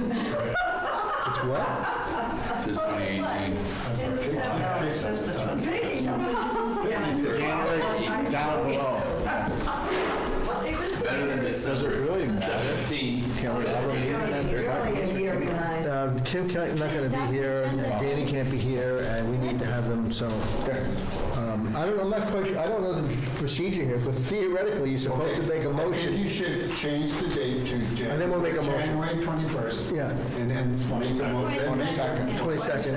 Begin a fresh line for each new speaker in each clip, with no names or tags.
It's what?
It says 2018.
January, down below.
Better than December
really
17th.
Can we have a meeting then?
Kim's not going to be here, Danny can't be here, and we need to have them, so. I'm not quite sure, I don't know the procedure here, because theoretically, you're supposed to make a
I think
motion.
you should change the date to
And then we'll make a motion.
January 21st.
Yeah.
And then make a motion.
22nd.
21st.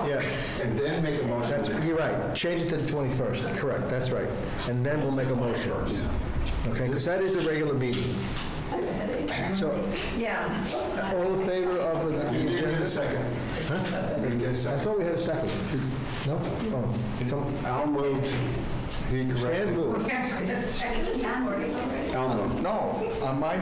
Yeah,
And then make a motion.
that's, you're right, change it to the 21st, correct, that's right. And then we'll make a motion. Okay, because that is the regular meeting. So,
Yeah.
all in favor of the
You didn't get a
agenda?
second. Didn't get a
I
second.
thought we had a second. No? Oh.
Al moved. He
Stan
corrected.
moved.
Al moved.
No, on my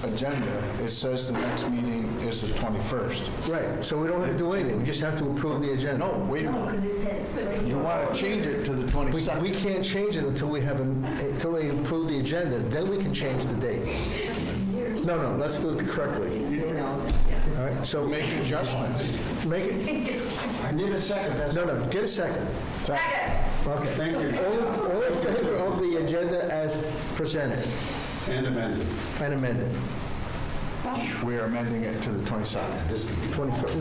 agenda, it says the next meeting is the 21st.
Right, so we don't have to do anything, we just have to approve the agenda.
No, wait a minute. You want to change it to the
We
22nd.
can't change it until we have, until they approve the agenda, then we can change the date. No, let's do it correctly. All right, so
Make adjustments.
make it,
I need a second. That's
no, get a second. Okay.
Thank you.
All in favor of the agenda as presented
And amended.
and amended?
We are amending it to the 22nd.
This can be
21st,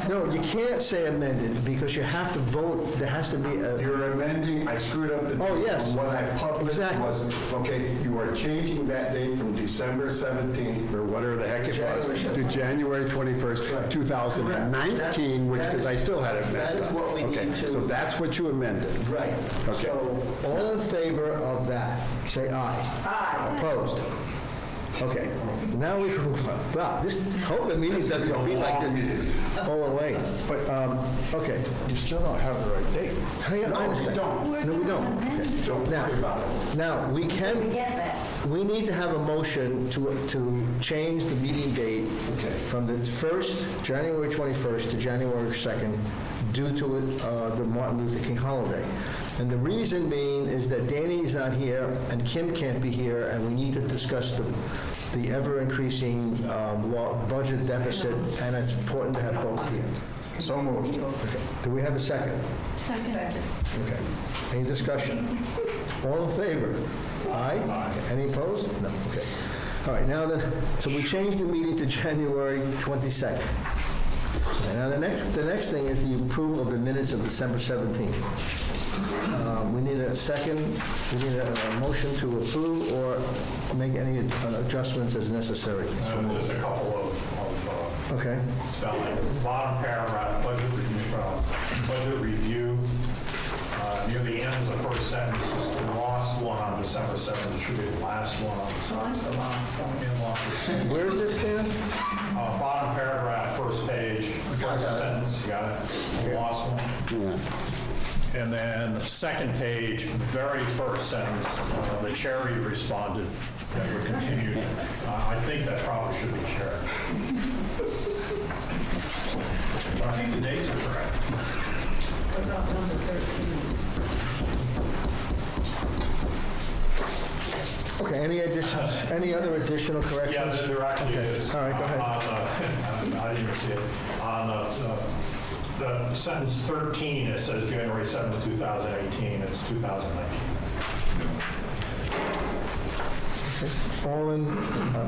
no, you can't say amended, because you have to vote, there has to be a,
You're amending, I screwed up the date.
Oh, yes.
From what I published
Exactly.
was, okay, you are changing that date from December 17th, or whatever the heck it was, to January 21st, 2019, which, because I still had it messed
That is
up.
what we
Okay,
need to-
so that's what you amended.
right.
Okay.
So, all in favor of that, say aye.
Aye.
Opposed? Okay, now we can move on. Wow, hope the meeting doesn't be like this all the way. But, okay.
You still don't have the right date.
Hang on, I
No, you
understand.
don't.
No, we don't. Okay.
Don't
Now-
worry about it.
Now, we can,
Get that.
we need to have a motion to change the meeting date from the January 21st to January 2nd, due to the Martin Luther King holiday. And the reason being is that Danny is not here, and Kim can't be here, and we need to discuss the ever-increasing budget deficit, and it's important to have both here.
So moved.
Okay. Do we have a second?
Second.
Okay. Any discussion? All in favor? Aye? Any opposed? No, okay. All right, now then, so we changed the meeting to January 22nd. Okay, now the next thing is the approval of the minutes of December 17th. We need a second, we need a motion to approve or make any adjustments as necessary.
Just a couple of
Okay,
spellings. Bottom paragraph, budget review. Near the end of the first sentence is the last one on December 7th. It should be the last one on December 7th.
where is this, Dan?
Bottom paragraph, first page, first sentence, you got it? The last one. And then the second page, very first sentence, the Cherry responded that would continue. I think that probably should be Cherry. But I think the dates are correct.
What about number 13?
Okay, any other additional corrections?
Yeah, there actually
Okay,
is.
all right, go ahead.
I didn't even see it. On the sentence 13, it says January 7th, 2018. It's 2019.
All in,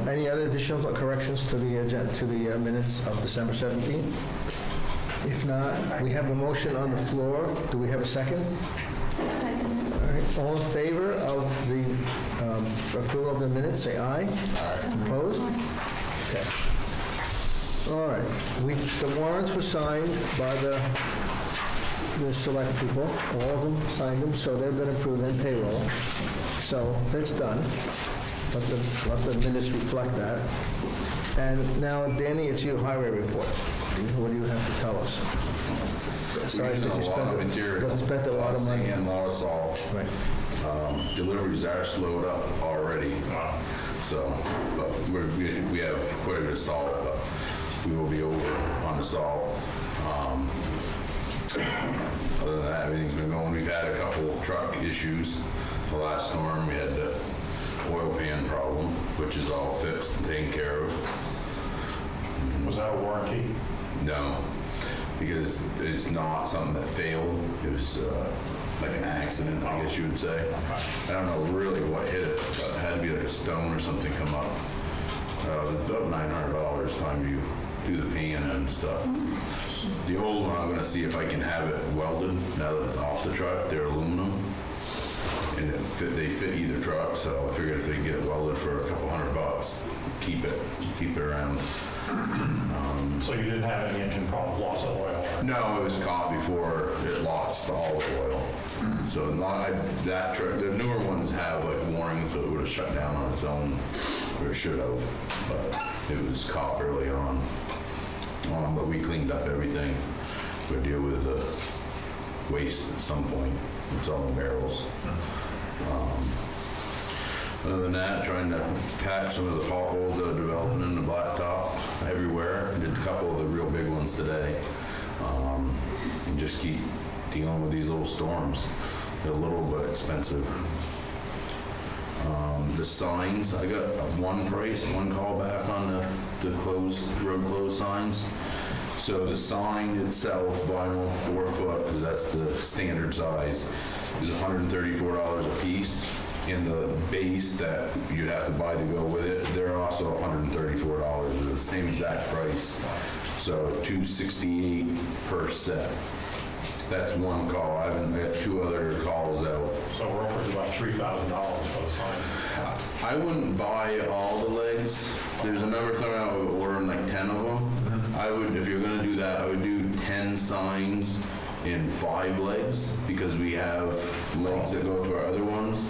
any other additional corrections to the agenda, to the minutes of December 17th? If not, we have a motion on the floor. Do we have a second? Second. All right, all in favor of the approval of the minutes, say aye. Aye. Opposed? Okay. All right, the warrants were signed by the select people. All of them signed them, so they've been approved in payroll. So that's done. Let the minutes reflect that. And now, Danny, it's your highway report. What do you have to tell us? Besides that you
Using a lot of material.
spent a lot of money.
Sand, a lot of salt.
Right.
Deliveries are slowed up already. So, but we have quite a bit of salt, but we will be over on the salt. Other than that, everything's been going. We've had a couple truck issues. The last storm, we had to oil pan problem, which is all fixed and taken care of.
Was that a warranty?
No, because it's not something that failed. It was like an accident, I guess you would say. I don't know really what hit it, but it had to be like a stone or something come up. It was about $900 time you do the pan and stuff. The old one, I'm gonna see if I can have it welded now that it's off the truck. They're aluminum. And they fit either truck, so I figured if they can get it welded for a couple $100, keep it around.
So you didn't have any engine problem, loss of oil?
No, it was caught before it lost all the oil. So that truck, the newer ones have like warnings, so it would have shut down on its own, or it should have, but it was caught early on. But we cleaned up everything. We deal with the waste at some point. It's all in barrels. Other than that, trying to patch some of the potholes that are developing in the blacktop everywhere. Did a couple of the real big ones today. And just keep dealing with these little storms. They're little but expensive. The signs, I got one call back on the road closed signs. So the sign itself, vinyl 4 foot, because that's the standard size, is $134 a piece. And the base that you'd have to buy to go with it, they're also $134. They're the same exact price. So $268 per set. That's one call. I got 2 other calls out.
So we're upwards about $3,000 for the sign.
I wouldn't buy all the legs. There's a number thrown out of ordering like 10 of them. I would, if you're gonna do that, I would do 10 signs in 5 legs, because we have legs that go to our other ones.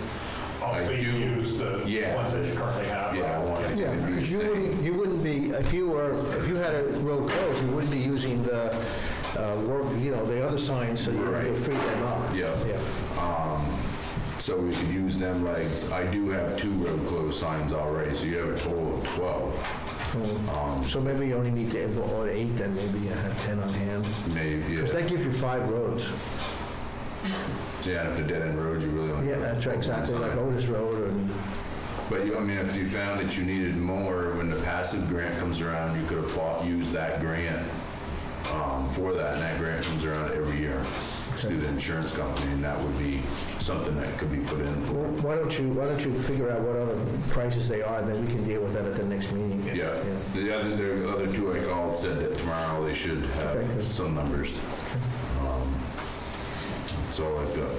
Oh, so you use the ones that you currently have?
Yeah, I want it
Yeah,
to be the
because
same.
you wouldn't be, if you had a road closed, you wouldn't be using the, the other signs, so you
Right.
would free them up.
Yeah. So we could use them legs. I do have 2 road closed signs already, so you have a total of 12.
So maybe you only need to order 8, then maybe you have 10 on hand.
Maybe,
Because that gives you 5 roads.
yeah, if they're dead end roads, you really only.
Yeah, that's right, exactly, like Otis Road and,
But if you found that you needed more, when the passive grant comes around, you could use that grant for that, and that grant comes around every year. It's through the insurance company, and that would be something that could be put in for.
well, why don't you figure out what other prices they are, and then we can deal with that at the next meeting.
Yeah, the other 2 I called said that tomorrow they should have
Okay.
some numbers. That's all I've got.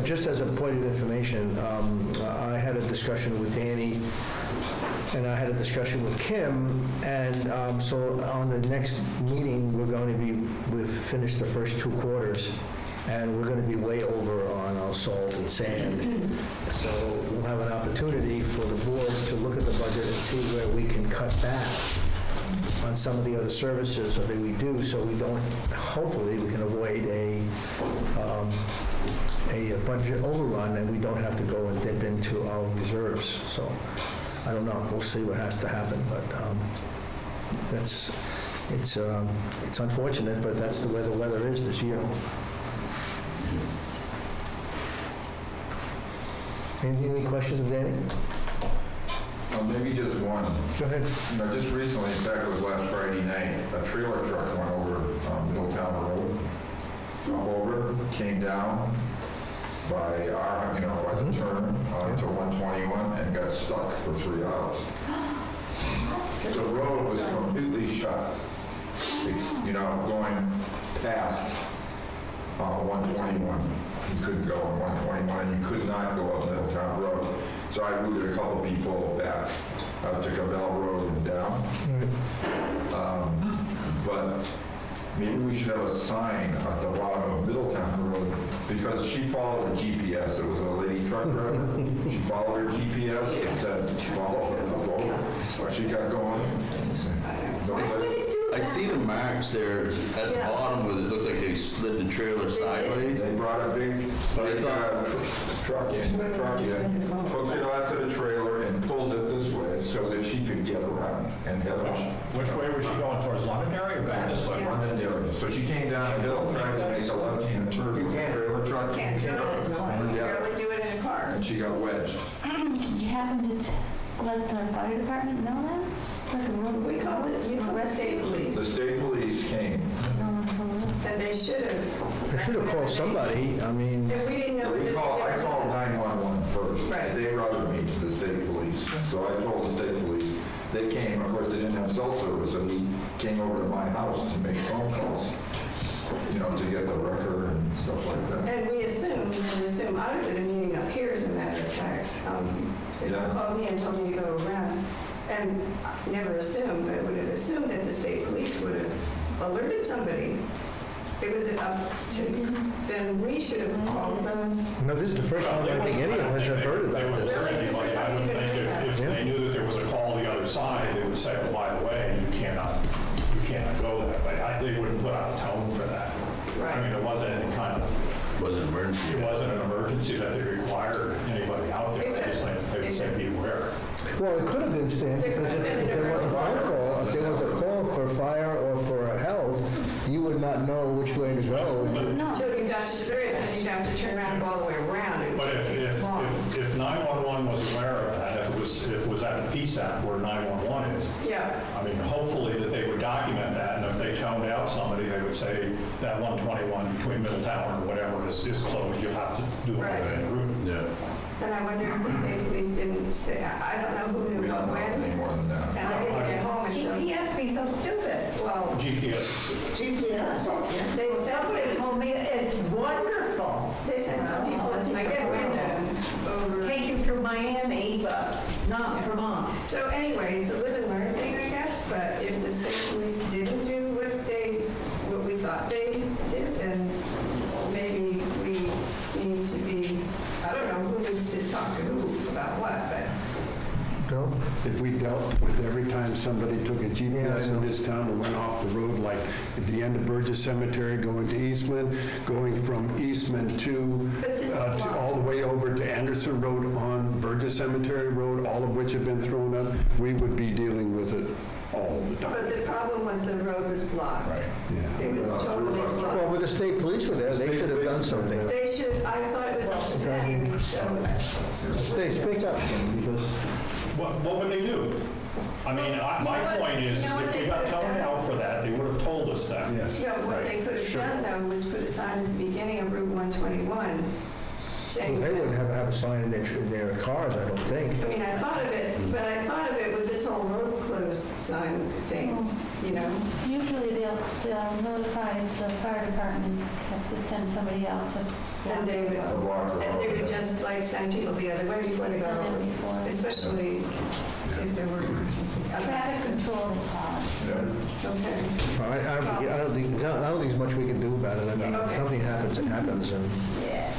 Just as a point of information, I had a discussion with Danny, and I had a discussion with Kim, and so on the next meeting, we've finished the first 2 quarters, and we're going to be way over on our salt and sand. So we'll have an opportunity for the board to look at the budget and see where we can cut back on some of the other services that we do, so we don't, hopefully, we can avoid a budget overrun, and we don't have to go and dip into our reserves. So, I don't know, we'll see what has to happen, but it's unfortunate, but that's the way the weather is this year. Any questions of Danny?
Maybe just one.
Go ahead.
Just recently, in fact, it was last Friday night, a trailer truck went over Middletown Road, up over, came down by our, by the turn to 121 and got stuck for 3 hours. The road was completely shut. It's, going past 121. You couldn't go on 121, and you could not go up Middletown Road. So I routed a couple people back to Cabell Road and down. But maybe we should have a sign at the bottom of Middletown Road, because she followed her GPS. It was a lady truck driver. She followed her GPS. It said, follow her. She got going.
I see the marks there at the bottom where it looked like they slid the trailer sideways.
They brought a big truck in, hooked it onto the trailer and pulled it this way so that she could get around and head off.
Which way was she going, towards Londonderry or back this way?
Londonderry. So she came down the hill, tried to make a left-hand turn with the trailer truck.
Can't do it. No, I can barely do it in a car. car.
and she got wedged.
Did you happen to let the fire department know that? Like the road was
We called it, we called the state police,
The state police came.
No one told us.
and they should have.
I should have called somebody, I mean,
If we didn't know.
I called 911 first.
Right.
They routed me to the state police. So I told the state police. They came, of course, they didn't have cell service, and he came over to my house to make phone calls, to get the record and stuff like that.
And we assumed, I was at a meeting up here, as a matter of fact. They
Yeah.
called me and told me to go around. And I never assumed, but I would have assumed that the state police would have alerted somebody. It was up to, then we should have called them.
no, this is the first time I think any of us have heard
They
about
would
this.
alert anybody. I would think if they knew that there was a call the other side, they would say, oh, by the way, you cannot go that way. They wouldn't put out a tone for that. I mean, it wasn't any kind of,
Wasn't emergency.
it wasn't an emergency that they required anybody out there. They would say, beware.
Well, it could have been, Stan, because if there was a phone call, if there was a call for fire or for health, you would not know which way to go.
No.
Until you got to the area, then you'd have to turn around and go all the way around. It would
But
take long.
if 911 was aware of that, if it was at the PSAP where 911 is,
Yeah,
I mean, hopefully that they would document that, and if they toned out somebody, they would say that 121 between Middletown or whatever is closed, you'll have to do it on that route.
Yeah.
and I wonder if the state police didn't say, I don't know who
We
knew
don't
what
know any
when.
more than that.
And I didn't get home until,
GPS be so stupid.
well,
GPS.
GPS.
they
Somebody
said,
told me it's wonderful.
they sent some people
I guess
over.
Take you through Miami, but not Vermont.
So anyway, it's a live and learn thing, I guess, but if the state police didn't do what we thought they did, then maybe we need to be, I don't know who needs to talk to who about what, but
Bill?
If we dealt with every time somebody took a GPS in this town and went off the road, like at the end of Burgess Cemetery, going to Eastman, going from Eastman to all the way over to Anderson Road on Burgess Cemetery Road, all of which have been thrown up, we would be dealing with it all the
but
time.
the problem was the road was blocked.
Yeah.
It was totally
Well,
blocked.
when the state police were there, they should have done something.
They should, I thought it was up to them, so,
Stay, speak up, because
What would they do? I mean, my point is,
You know what
if we
they
got
could have
toned
done?
out for that, they would have told us that.
Yes.
what they could have done though was put a sign at the beginning of Route 121 saying.
they wouldn't have a sign in their cars, I don't think.
I mean, I thought of it, but I thought of it with this whole road closed sign thing,
Usually they'll notify the fire department, have to send somebody out to.
And they would, just like send people the other way before they go
Done it
over,
before.
especially if there were.
Traffic control they call it.
Okay.
I don't think there's much we can do about it. I mean, if
Okay.
something happens, it happens, and,
Yeah.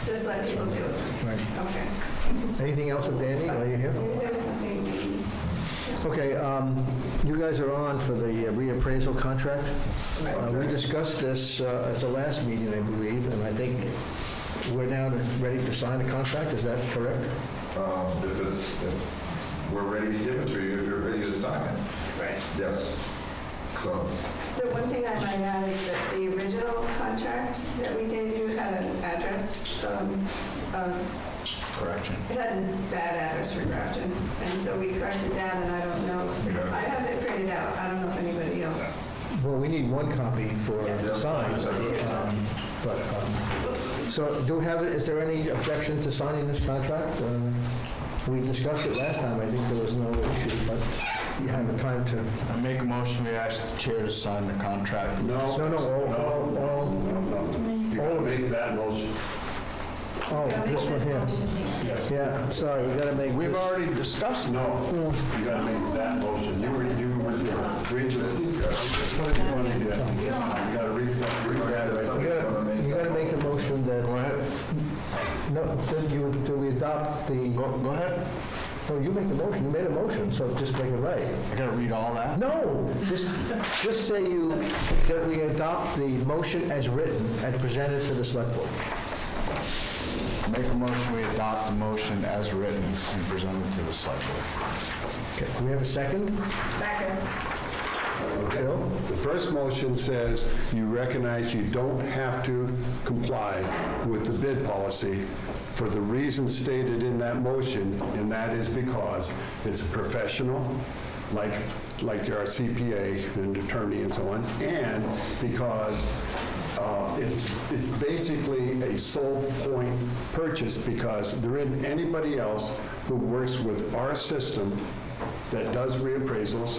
Just let people do it.
right.
Okay.
Anything else with Danny while you're here?
Maybe there was something.
Okay, you guys are on for the reappraisal contract. We discussed this at the last meeting, I believe, and I think we're now ready to sign the contract, is that correct?
If we're ready to give it to you, if you're ready to sign it.
Right.
Yes. So,
The one thing I might add is that the original contract that we gave you had an address,
Correction.
it had a bad address for Grafton, and so we corrected that, and I don't know,
Okay.
I have it printed out, I don't know if anybody else.
Well, we need one copy for the sign. So is there any objection to signing this contract? We discussed it last time, I think there was no issue, but you have the time to.
I make a motion, we ask the chair to sign the contract.
No, all.
You gotta make that motion.
Oh, this one here. Yeah, sorry, we gotta make.
We've already discussed it.
No, you gotta make that motion. You were agreed to it. That's what you want to do. You gotta read that.
You gotta make the motion that.
Go ahead.
No, do we adopt the?
Go ahead.
No, you make the motion, you made a motion, so just make it right.
I gotta read all that?
No, just say that we adopt the motion as written and presented to the select board.
Make a motion, we adopt the motion as written and present it to the select board.
Okay, do we have a second? Bill?
The first motion says you recognize you don't have to comply with the bid policy for the reason stated in that motion, and that is because it's a professional, like there are CPA and attorney and so on, and because it's basically a sole point purchase, because there isn't anybody else who works with our system that does reappraisals,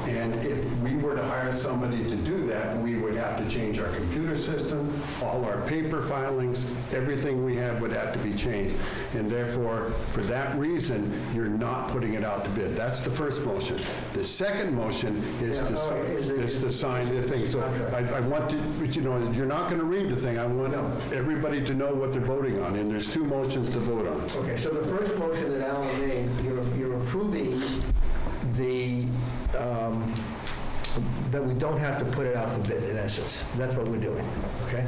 and if we were to hire somebody to do that, we would have to change our computer system, all our paper filings, everything we have would have to be changed. And therefore, for that reason, you're not putting it out to bid. That's the first motion. The second motion is to sign the thing. So I want to, but you're not going to read the thing. I want everybody to know what they're voting on, and there's two motions to vote on.
Okay, so the first motion that Alan made, you're approving that we don't have to put it out for bid, in essence. That's what we're doing, okay?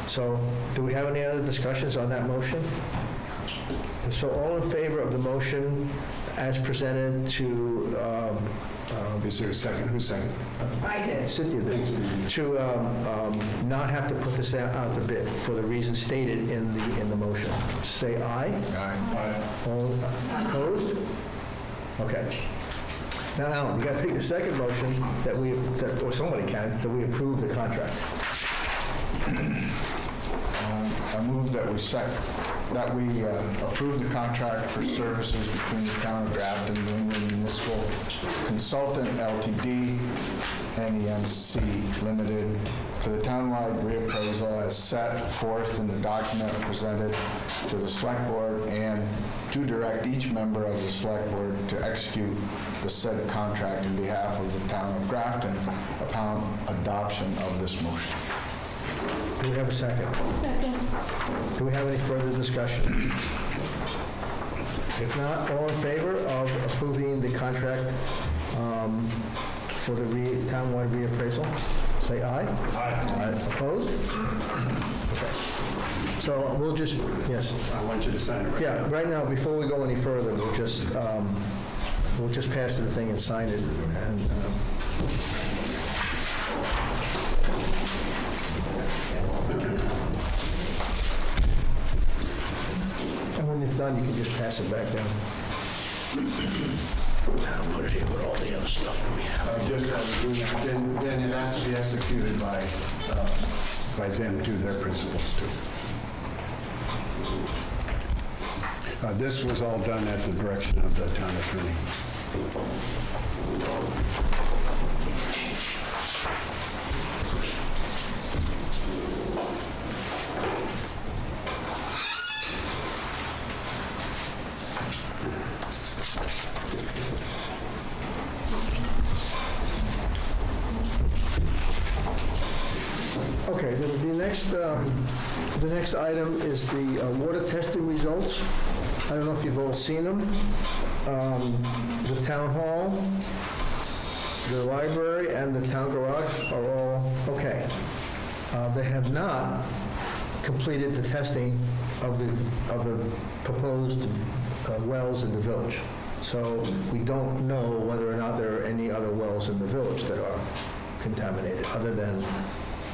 So, do we have any other discussions on that motion? So all in favor of the motion as presented to,
Is there a second? Who's second?
I did.
Cynthia did, to not have to put this out to bid for the reasons stated in the motion? Say aye.
Aye.
All opposed? Okay. Now, Alan, you got to pick the second motion or somebody can, that we approve the contract.
I move that we approve the contract for services between the Town of Grafton, New England Municipal Consultant Ltd., NEMC Limited, for the townwide reappraisal as set forth in the document presented to the Select Board, and to direct each member of the Select Board to execute the said contract in behalf of the Town of Grafton upon adoption of this motion.
Do we have a second?
Second.
Do we have any further discussion? If not, all in favor of approving the contract for the townwide reappraisal? Say aye. Aye. Opposed? Okay. So we'll just, yes.
I want you to sign it right now.
Yeah, right now, before we go any further, we'll just pass the thing and sign it. And when it's done, you can just pass it back down. I'll put it here with all the other stuff that we have.
Then it has to be executed by them too, their principals too. This was all done at the direction of the town attorney.
Okay, the next item is the water testing results. I don't know if you've all seen them. The town hall, the library, and the town garage are all okay. They have not completed the testing of the proposed wells in the village. So we don't know whether or not there are any other wells in the village that are contaminated, other than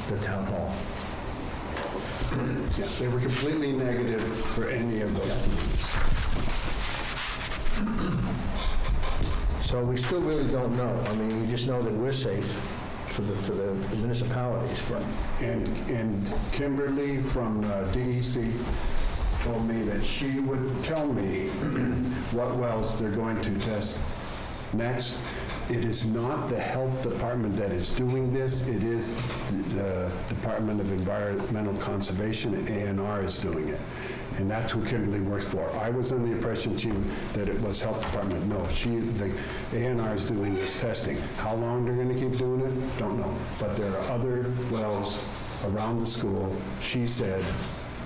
the town hall.
Yeah, they were completely negative for any of those.
So we still really don't know. I mean, we just know that we're safe for the municipalities, but.
And Kimberly from DEC told me that she would tell me what wells they're going to test next. It is not the health department that is doing this. It is the Department of Environmental Conservation, ANR, is doing it. And that's who Kimberly works for. I was under the impression that it was health department. No, the ANR is doing this testing. How long they're going to keep doing it, don't know. But there are other wells around the school. She said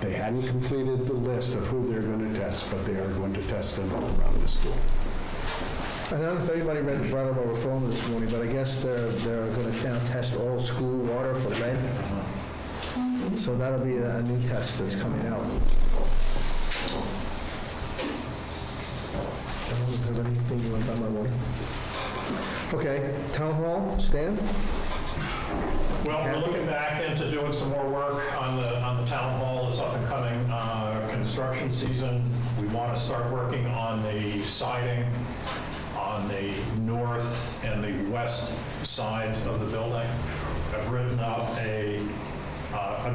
they hadn't completed the list of who they're going to test, but they are going to test them around the school.
I don't know if anybody read the brought up over phone this morning, but I guess they're going to now test all school water for lead. So that'll be a new test that's coming out. Have anything you want on my morning? Okay, town hall, Stan?
Well, we're looking back into doing some more work on the town hall, this up and coming construction season. We want to start working on the siding on the north and the west sides of the building. I've written up a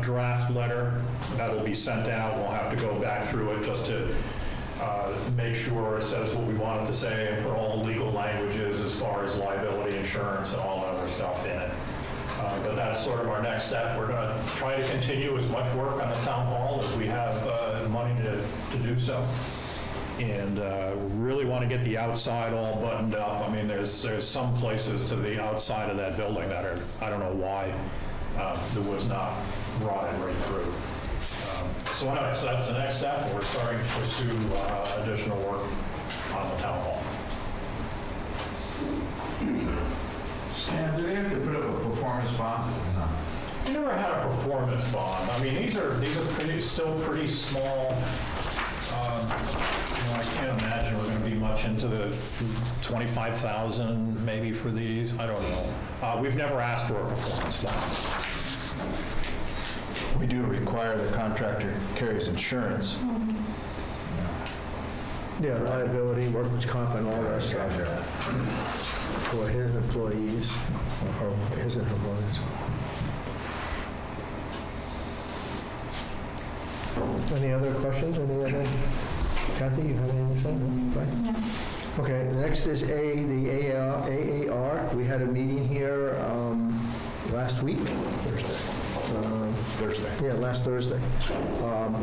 draft letter that'll be sent out. We'll have to go back through it just to make sure it says what we want it to say and put all the legal languages as far as liability insurance and all that other stuff in it. But that's sort of our next step. We're going to try to continue as much work on the town hall as we have money to do so. And really want to get the outside all buttoned up. I mean, there's some places to the outside of that building that are, I don't know why, there was not rotted right through. So anyway, so that's the next step. We're starting to pursue additional work on the town hall.
Stan, do they have to put up a performance bond? No.
We never had a performance bond. I mean, these are still pretty small. I can't imagine we're going to be much into the 25,000 maybe for these. I don't know. We've never asked for a performance bond.
We do require the contractor carries insurance.
Yeah, liability, workman's comp, and all that stuff. For his employees, or his employees. Any other questions? Any other? Kathy, you have anything to say? No? Fine.
No.
Okay, the next is the AAR. We had a meeting here last week.
Thursday.
Yeah, last Thursday,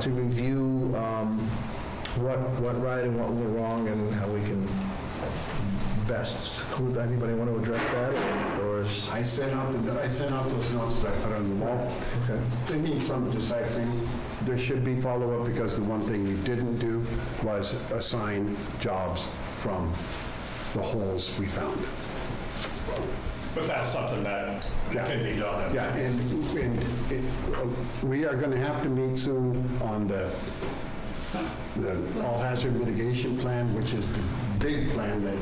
to review what right and what went wrong and how we can best. Anybody want to address that, or is?
I sent out those notes that I put on the wall.
Okay.
They need some deciphering. There should be follow-up because the one thing we didn't do was assign jobs from the holes we found.
But that's something that can be done.
Yeah, and we are going to have to meet soon on the all hazard mitigation plan, which is the big plan that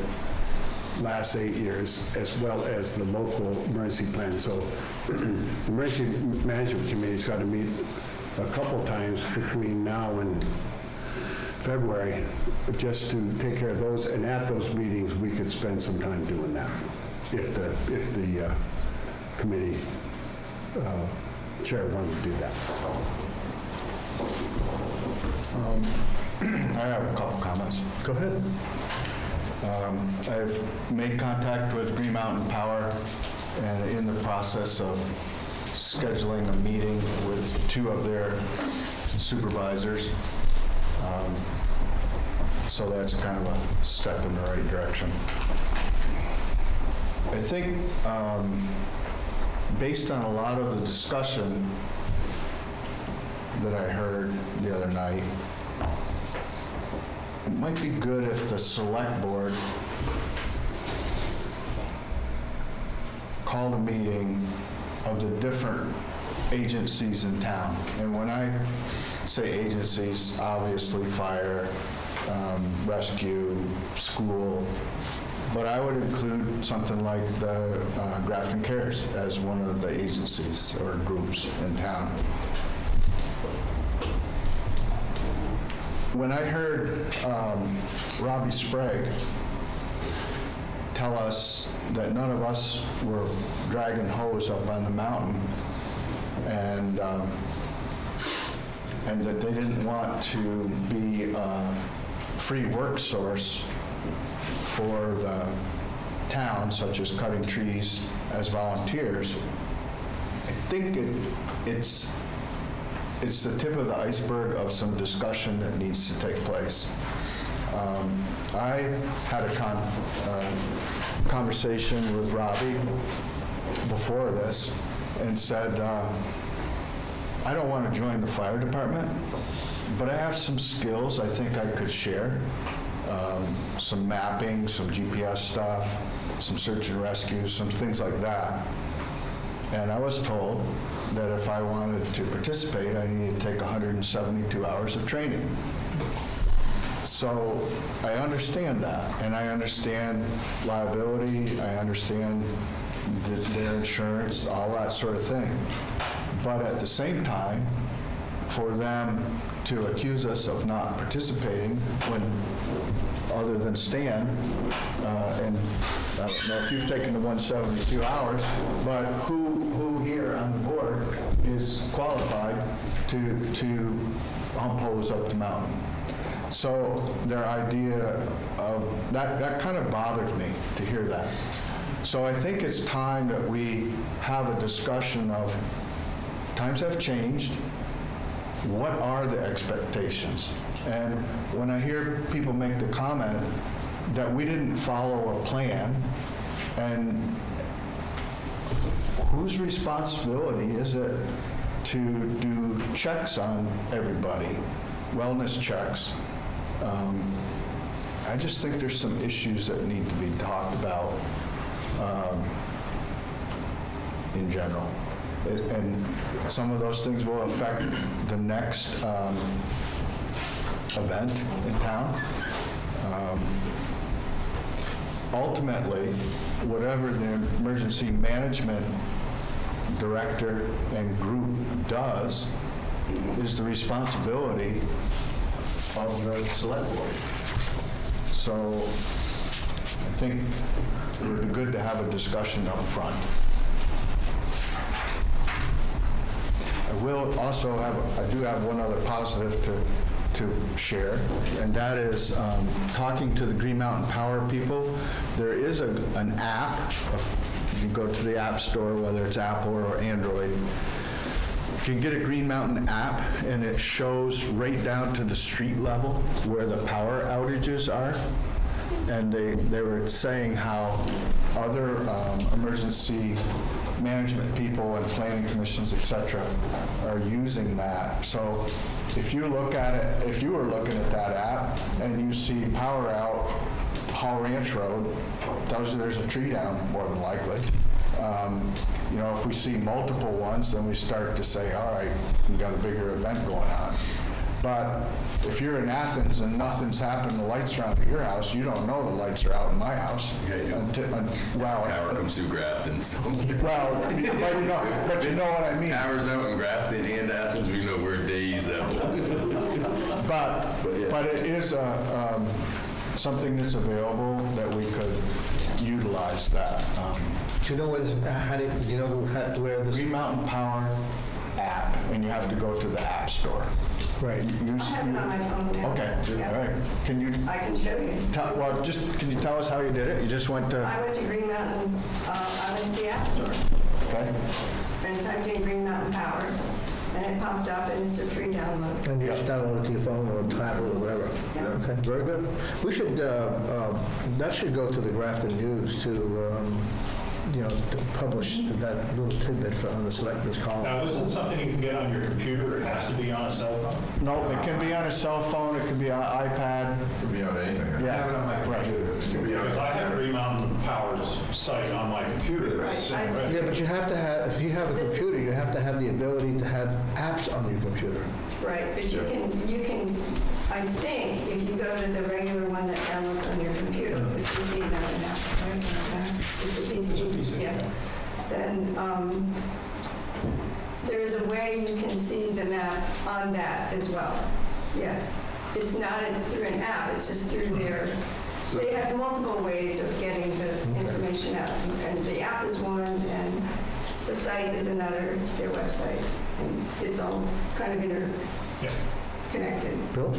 lasts 8 years, as well as the local emergency plan. So the emergency management committee's got to meet a couple times between now and February just to take care of those. And at those meetings, we could spend some time doing that if the committee chair wanted to do that.
I have a couple comments.
Go ahead.
I've made contact with Green Mountain Power and in the process of scheduling a meeting with 2 of their supervisors. So that's kind of a step in the right direction. I think based on a lot of the discussion that I heard the other night, it might be good if the select board called a meeting of the different agencies in town. And when I say agencies, obviously fire, rescue, school, but I would include something like the Grafton Cares as one of the agencies or groups in town. When I heard Robbie Sprague tell us that none of us were dragging hose up on the mountain and that they didn't want to be a free work source for the town, such as cutting trees as volunteers, I think it's the tip of the iceberg of some discussion that needs to take place. I had a conversation with Robbie before this and said, I don't want to join the fire department, but I have some skills I think I could share. Some mapping, some GPS stuff, some search and rescue, some things like that. And I was told that if I wanted to participate, I needed to take 172 hours of training. So I understand that, and I understand liability, I understand their insurance, all that sort of thing. But at the same time, for them to accuse us of not participating when, other than Stan, and I don't know if you've taken the 172 hours, but who here on the board is qualified to hose up the mountain? So their idea of, that kind of bothered me to hear that. So I think it's time that we have a discussion of, times have changed, what are the expectations? And when I hear people make the comment that we didn't follow a plan, and whose responsibility is it to do checks on everybody, wellness checks? I just think there's some issues that need to be talked about in general. And some of those things will affect the next event in town. Ultimately, whatever the emergency management director and group does is the responsibility of the select board. So I think it would be good to have a discussion up front. I do have one other positive to share, and that is talking to the Green Mountain Power people. There is an app. You go to the App Store, whether it's Apple or Android. You can get a Green Mountain app, and it shows right down to the street level where the power outages are. And they were saying how other emergency management people and planning commissions, et cetera, are using that. So if you look at it, if you were looking at that app and you see power out Hall Ranch Road, tells you there's a tree down, more than likely. You know, if we see multiple ones, then we start to say, all right, we've got a bigger event going on. But if you're in Athens and nothing's happened, the lights are on at your house, you don't know the lights are out in my house.
Yeah, you do. Power comes through Grafton, so.
Well, but you know what I mean.
Power's out in Grafton and Athens, we know we're days out.
But it is something that's available that we could utilize that.
Do you know where this?
Green Mountain Power app, and you have to go to the App Store.
Right.
I have it on my phone now.
Okay,
Yeah.
all right. Can you
I can show you.
can you tell us how you did it? You just went to,
I went to Green Mountain, I went to the App Store
okay?
and typed in Green Mountain Power, and it popped up, and it's a free download.
And you just download it to your phone or tablet or whatever?
Yeah.
Okay, very good. We should, that should go to the Grafton News to publish that little tidbit on the selectmen's column.
Now, isn't something you can get on your computer, it has to be on a cell phone?
No, it can be on a cell phone, it can be on iPad.
Could be on anything.
Yeah.
I have it on my computer. It could be on-
Because I have Green Mountain Power's site on my computer.
Right,
Yeah, but you have to have, if you have a computer, you have to have the ability to have apps on your computer.
Right, but you can, I think, if you go to the regular one that downloads on your computer, it's a PC, not an app, right? It's a PC, yeah. Then there is a way you can see the map on that as well. Yes, it's not through an app, it's just through their, they have multiple ways of getting the information out. And the app is one, and the site is another, their website. And it's all kind of interconnected.
Bill?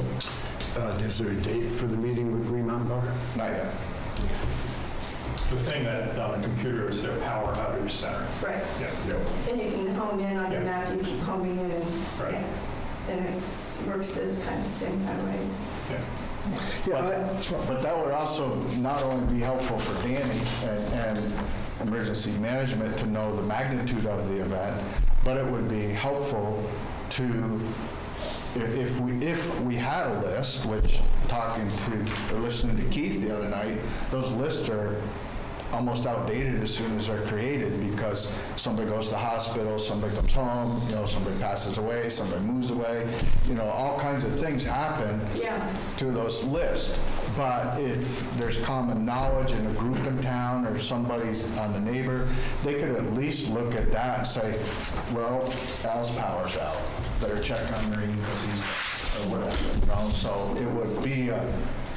Is there a date for the meeting with Green Mountain Power?
Not yet.
The thing that on the computer is their power outage center.
Right.
Yeah.
And you can home in on the
Yeah.
map, you keep homing in, and,
Right.
yeah. And it works those kind of same kind of ways.
Yeah.
But that would also not only be helpful for Danny and emergency management to know the magnitude of the event, but it would be helpful to, if we had a list, which talking to, or listening to Keith the other night, those lists are almost outdated as soon as they're created, because somebody goes to the hospital, somebody comes home, somebody passes away, somebody moves away, all kinds of things happen
Yeah.
to those lists. But if there's common knowledge in a group in town or somebody's on the neighbor, they could at least look at that and say, well, Al's power's out. Better check on Marine because he's, or whatever, you know? So it would be a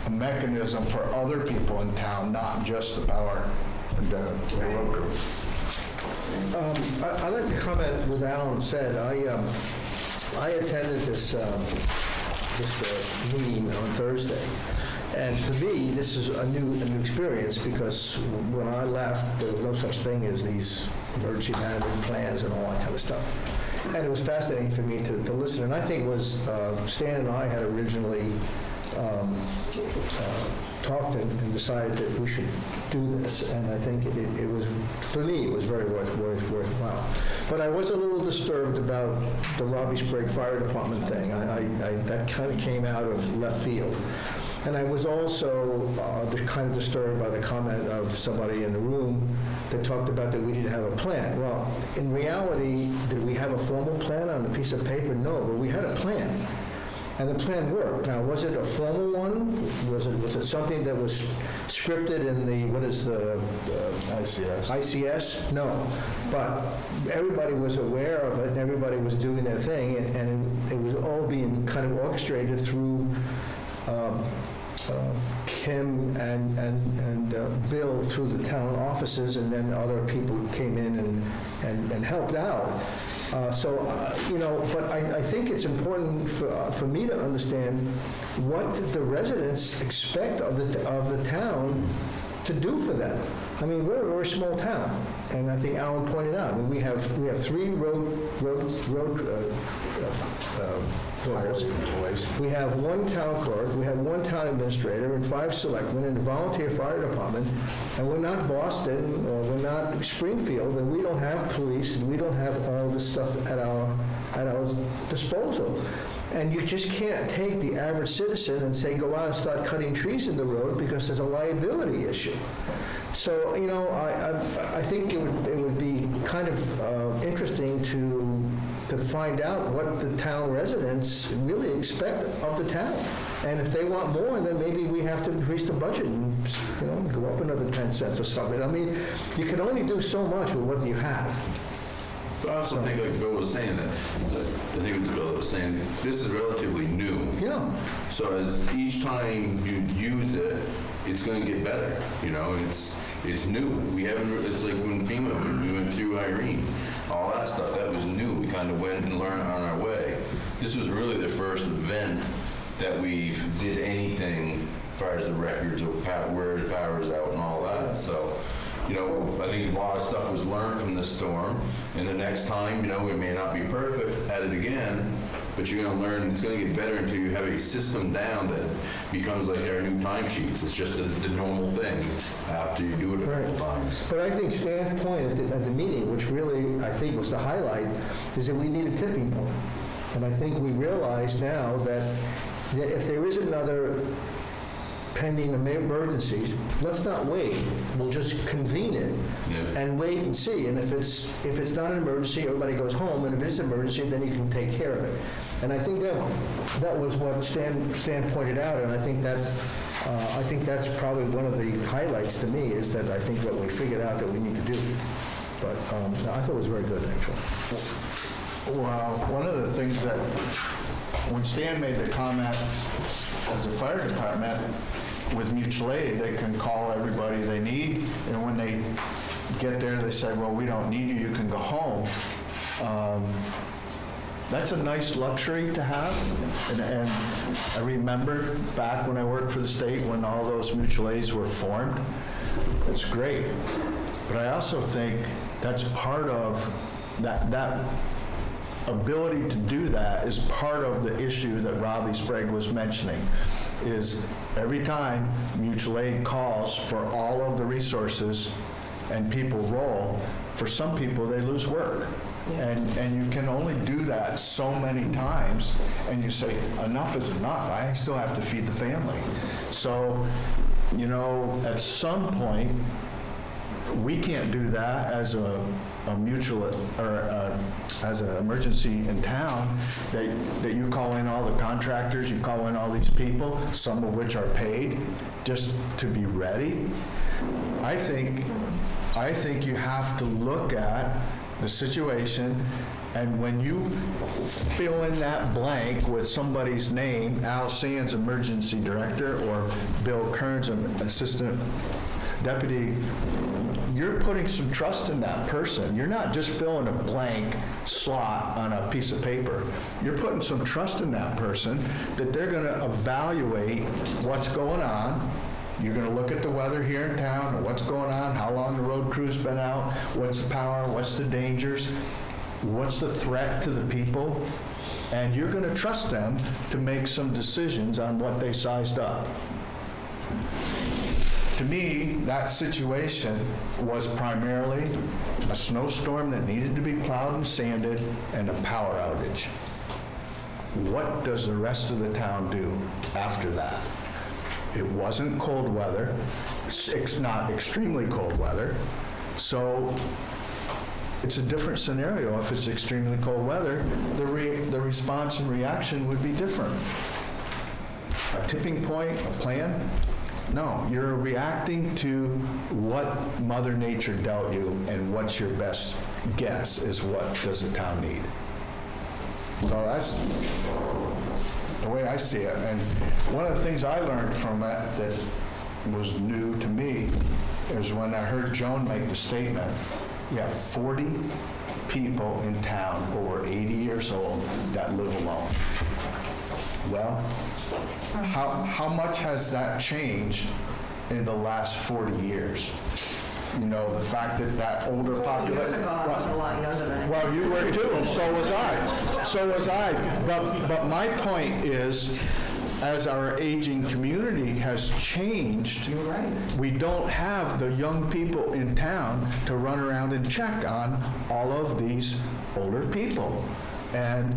mechanism for other people in town, not just the power, the road crew.
I'd like to comment what Alan said. I attended this meeting on Thursday, and for me, this is a new experience because when I left, there was no such thing as these emergency management plans and all that kind of stuff. And it was fascinating for me to listen. And I think it was Stan and I had originally talked and decided that we should do this, and I think it was, for me, it was very worthwhile. But I was a little disturbed about the Robbie Sprague Fire Department thing. That kind of came out of left field. And I was also kind of disturbed by the comment of somebody in the room that talked about that we didn't have a plan. Well, in reality, did we have a formal plan on a piece of paper? No, but we had a plan. And the plan worked. Now, was it a formal one? Was it something that was scripted in the, what is the
ICS.
ICS? No. But everybody was aware of it, and everybody was doing their thing, and it was all being kind of orchestrated through Kim and Bill through the town offices, and then other people came in and helped out. But I think it's important for me to understand what the residents expect of the town to do for them. I mean, we're a very small town, and I think Alan pointed out, I mean, we have 3 road employees. We have 1 town clerk, we have 1 town administrator, and 5 selectmen, and a volunteer fire department, and we're not Boston, or we're not Springfield, and we don't have police, and we don't have all this stuff at our disposal. And you just can't take the average citizen and say, go out and start cutting trees in the road because there's a liability issue. So, I think it would be kind of interesting to find out what the town residents really expect of the town. And if they want more, then maybe we have to increase the budget and, go up another 10 cents or something. I mean, you can only do so much with what you have.
I also think, like Bill was saying, I think it was Bill that was saying, this is relatively new.
Yeah.
So as each time you use it, it's going to get better. It's new. We haven't. It's like when FEMA, we went through Irene, all that stuff. That was new. We kind of went and learned on our way. This was really the first event that we did anything as far as the records of where the power's out and all that. So. I think a lot of stuff was learned from this storm, and the next time, it may not be perfect at it again, but you're going to learn, it's going to get better until you have a system down that becomes like our new timesheets. It's just the normal thing after you do it a couple times.
But I think Stan's point at the meeting, which really, I think, was the highlight, is that we need a tipping point. And I think we realize now that if there is another pending emergencies, let's not wait. We'll just convene it and wait and see. And if it's not an emergency, everybody goes home. And if it's an emergency, then you can take care of it. And I think that was what Stan pointed out. And I think that's probably one of the highlights to me, is that I think what we figured out that we need to do. But I thought it was very good, actually.
Well, one of the things that, when Stan made the comment, as a fire department, with mutual aid, they can call everybody they need, and when they get there, they say, well, we don't need you, you can go home. That's a nice luxury to have, and I remember back when I worked for the state, when all those mutual aids were formed. It's great, but I also think that's part of that ability to do that is part of the issue that Robbie Sprague was mentioning, is every time mutual aid calls for all of the resources and people roll, for some people they lose work. And you can only do that so many times, and you say, enough is enough. I still have to feed the family. So, at some point, we can't do that as a mutual, or as an emergency in town, that you call in all the contractors, you call in all these people, some of which are paid, just to be ready. I think you have to look at the situation, and when you fill in that blank with somebody's name, Al Sands, Emergency Director, or Bill Kearns, Assistant Deputy, you're putting some trust in that person. You're not just filling a blank slot on a piece of paper. You're putting some trust in that person that they're going to evaluate what's going on. You're going to look at the weather here in town, or what's going on, how long the road crew's been out, what's the power, what's the dangers, what's the threat to the people, and you're going to trust them to make some decisions on what they sized up. To me, that situation was primarily a snowstorm that needed to be plowed and sanded and a power outage. What does the rest of the town do after that? It wasn't cold weather, it's not extremely cold weather, so it's a different scenario. If it's extremely cold weather, the response and reaction would be different. A tipping point, a plan? No, you're reacting to what Mother Nature dealt you, and what's your best guess is what does the town need. So that's the way I see it. And one of the things I learned from that was new to me is when I heard Joan make the statement, we have 40 people in town over 80 years old that live alone. Well, how much has that changed in the last 40 years? You know, the fact that that older
40
population...
years ago, I was a lot younger than I am.
Well, you were too, and so was I. So was I. But my point is, as our aging community has changed,
You're right.
we don't have the young people in town to run around and check on all of these older people. And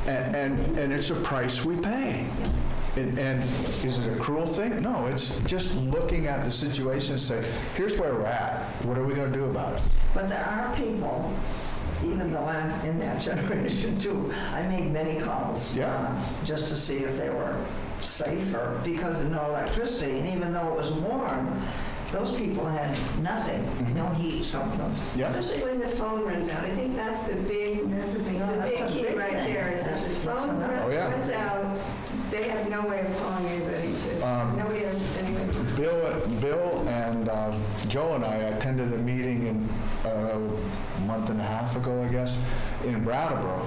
it's a price we pay. And is it a cruel thing? No, it's just looking at the situation and say, here's where we're at. What are we going to do about it?
But there are people, even though I'm in that generation too, I made many calls. Just to see if they were safer because of no electricity. And even though it was warm, those people had nothing, no heat, something.
Yeah.
Especially when the phone runs out. I think that's the big key right there, is if the phone runs out, they have no way of calling anybody to. Nobody has any way.
Bill and Joe and I attended a meeting a month and a half ago, I guess, in Brattleboro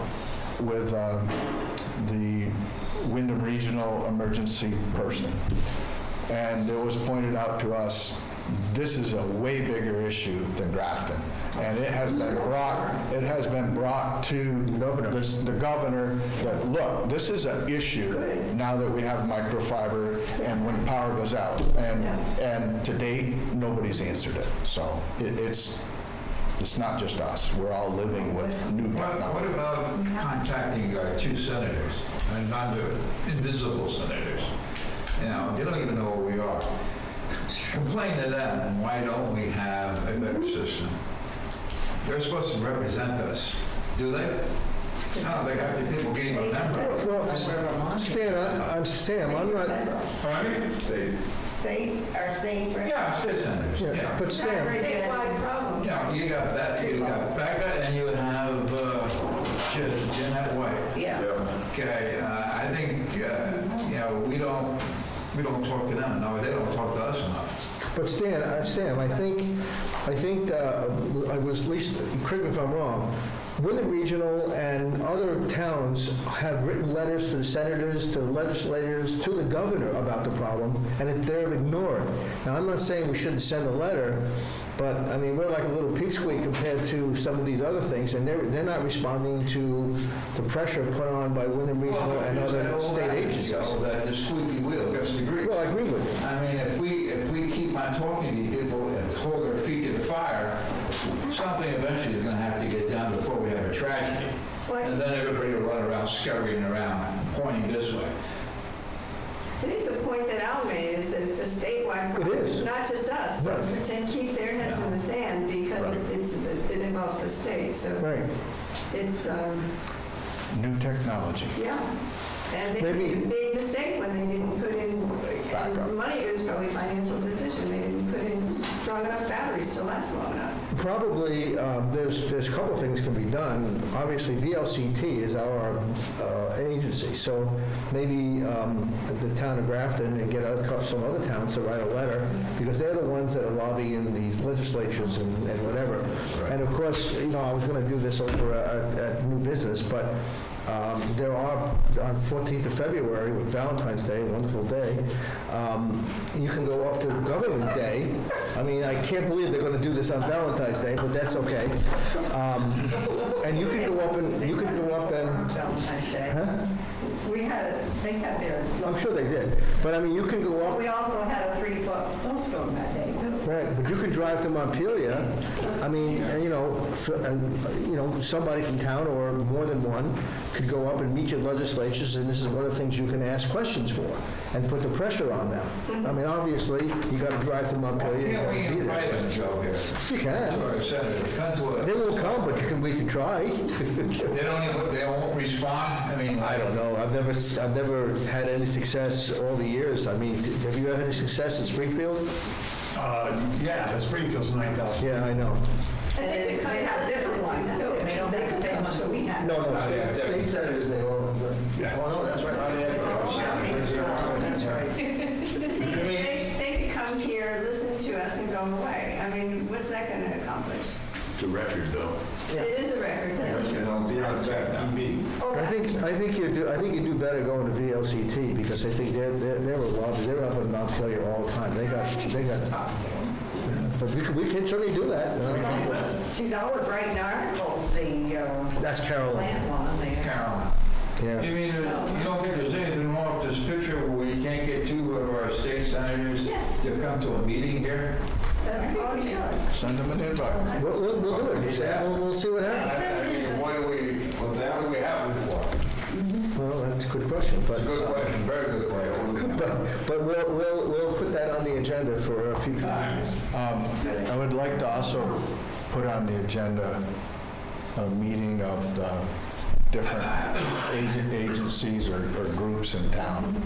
with the Wyndham Regional Emergency person. And it was pointed out to us, this is a way bigger issue than Grafton. And it has been brought to the governor that, look, this is an issue now that we have microfiber and when power goes out. And to date, nobody's answered it. So it's not just us. We're all living with new technology.
What about contacting our two senators, and not the invisible senators? You know, they don't even know where we are. Complain to them, why don't we have a better system? They're supposed to represent us, do they? No, they have the people getting a number.
Well, Sam, I'm not...
Pardon me?
Our state representatives.
Yeah, state senators, yeah.
But
That's a
Sam,
statewide problem.
Yeah, you got that, you got Becca, and you have Jeanette White.
Yeah.
Okay, I think, you know, we don't talk to them. No, they don't talk to us enough.
but Sam, I think I was, at least, correct me if I'm wrong, Wyndham Regional and other towns have written letters to the senators, to the legislators, to the governor about the problem, and they're ignored. Now, I'm not saying we shouldn't send a letter, but, I mean, we're like a little pipsqueak compared to some of these other things, and they're not responding to the pressure put on by Wyndham Regional and other state agencies.
That the squeaky wheel gets the grease.
Well, I agree with you.
I mean, if we keep on talking to people and hold our feet to the fire, something eventually is going to have to get done before we have a tragedy. And then everybody will run around scurrying around, pointing this way.
I think the point that Al made is that it's a statewide problem.
It is.
It's not just us.
Right.
Those who keep their heads in sand because it involves the state, so
Right.
it's,
New technology.
yeah. And they
Maybe-
made a big mistake when they didn't put in, and money, it was probably a financial decision. They didn't put in strong enough batteries to last long enough.
Probably, there's a couple things can be done. Obviously, VLCT is our agency, so maybe the town of Grafton and get some other towns to write a letter, because they're the ones that are lobbying the legislatures and whatever. And of course, I was going to do this over at New Business, but there are, on 14th of February, with Valentine's Day, a wonderful day, you can go up to Government Day. I mean, I can't believe they're going to do this on Valentine's Day, but that's okay. And you can go up and,
Valentine's Day.
huh?
They had their,
I'm sure they did. But I mean, you can go up,
we also had a 3-foot snowstorm that day, too.
right, but you can drive to Montpelier. I mean, somebody from town or more than one could go up and meet your legislatures, and this is one of the things you can ask questions for and put the pressure on them. I mean, obviously, you got to drive to
Why
Montpelier.
can't we
and be
invite
there.
them, Joe, here?
You can.
Or Senator, depends what,
They won't come, but we can try.
they won't respond? I mean,
I don't know. I've never had any success all the years. I mean, have you had any success in Springfield?
Yeah, the Springfield's 9,000.
Yeah, I know.
I think it
They have different ones, too. They don't have the same ones that we had.
No, state senators, they all, oh, no, that's right.
That's right.
The thing is, they could come here, listen to us, and go away. I mean, what's that going to accomplish?
It's a record, though.
It is a record, that's true. Oh,
I think you do better going to VLCT, because I think they're a lobby. They're up in Montpelier all the time. They got. But we can certainly do that.
She's always writing articles, the
That's Carolyn.
plant one there.
Carolyn.
Yeah.
You mean, you don't think there's anything wrong with this picture where we can't get two of our state senators
Yes.
to come to a meeting here?
That's all we should.
Send them an invite.
We'll do it. We'll see what happens.
I mean, what do we have them for?
Well, that's a good question, but.
Good question, very good question.
But we'll put that on the agenda for a future meeting.
I would like to also put on the agenda a meeting of the different agencies or groups in town.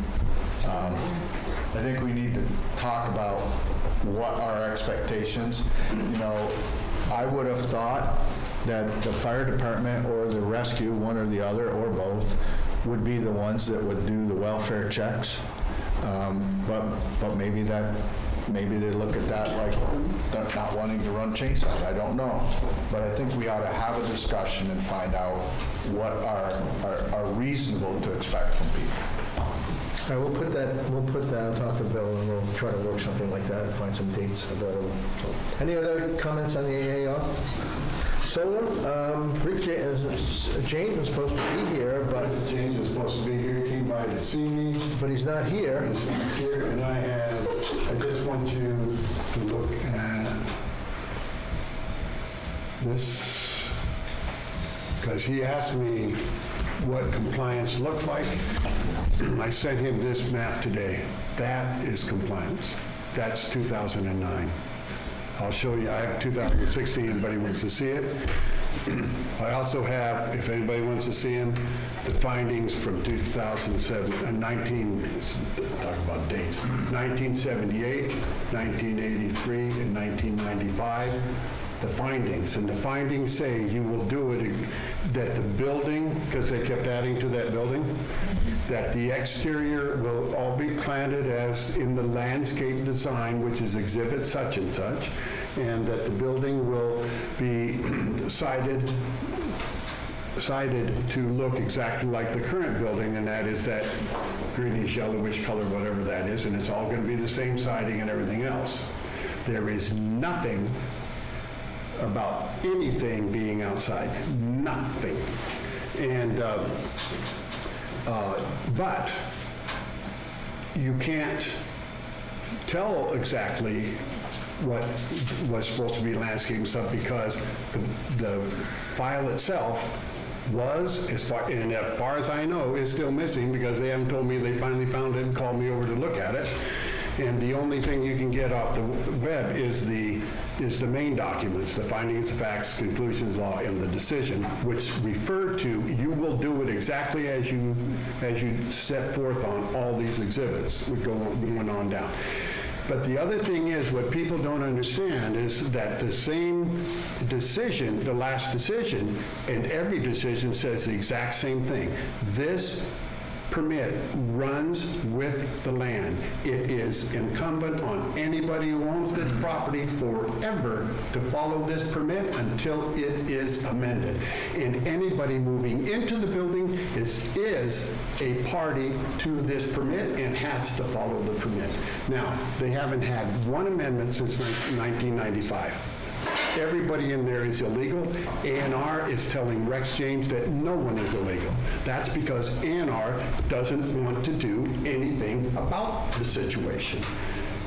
I think we need to talk about what our expectations. I would have thought that the fire department or the rescue, one or the other, or both, would be the ones that would do the welfare checks. But maybe they look at that like not wanting to run chainsaws. I don't know. But I think we ought to have a discussion and find out what are reasonable to expect from people.
All right, we'll put that, I'll talk to Bill, and we'll try to work something like that and find some dates available. Any other comments on the AAR? Solar, Rick James was supposed to be here, but
James is supposed to be here, came by to see me.
he's not here.
He's not here, and I just want you to look at this, because he asked me what compliance looked like. I sent him this map today. That is compliance. That's 2009. I'll show you, I have 2016, anybody wants to see it. I also have, if anybody wants to see them, the findings from 2007, talk about dates, 1978, 1983, and 1995. The findings, and the findings say you will do it, that the building, because they kept adding to that building, that the exterior will all be planted as in the landscape design, which is exhibit such and such, and that the building will be sided to look exactly like the current building, and that is that greenish yellowish color, whatever that is, and it's all going to be the same siding and everything else. There is nothing about anything being outside, nothing. And, but you can't tell exactly what was supposed to be landscape stuff, because the file itself was, as far as I know, is still missing, because they haven't told me they finally found it and called me over to look at it. And the only thing you can get off the web is the main documents, the findings, facts, conclusions, law, and the decision, which refer to, you will do it exactly as you set forth on all these exhibits, going on down. But the other thing is, what people don't understand is that the same decision, the last decision, and every decision says the exact same thing. This permit runs with the land. It is incumbent on anybody who owns this property forever to follow this permit until it is amended. And anybody moving into the building is a party to this permit and has to follow the permit. Now, they haven't had one amendment since 1995. Everybody in there is illegal. A&R is telling Rex James that no one is illegal. That's because A&R doesn't want to do anything about the situation.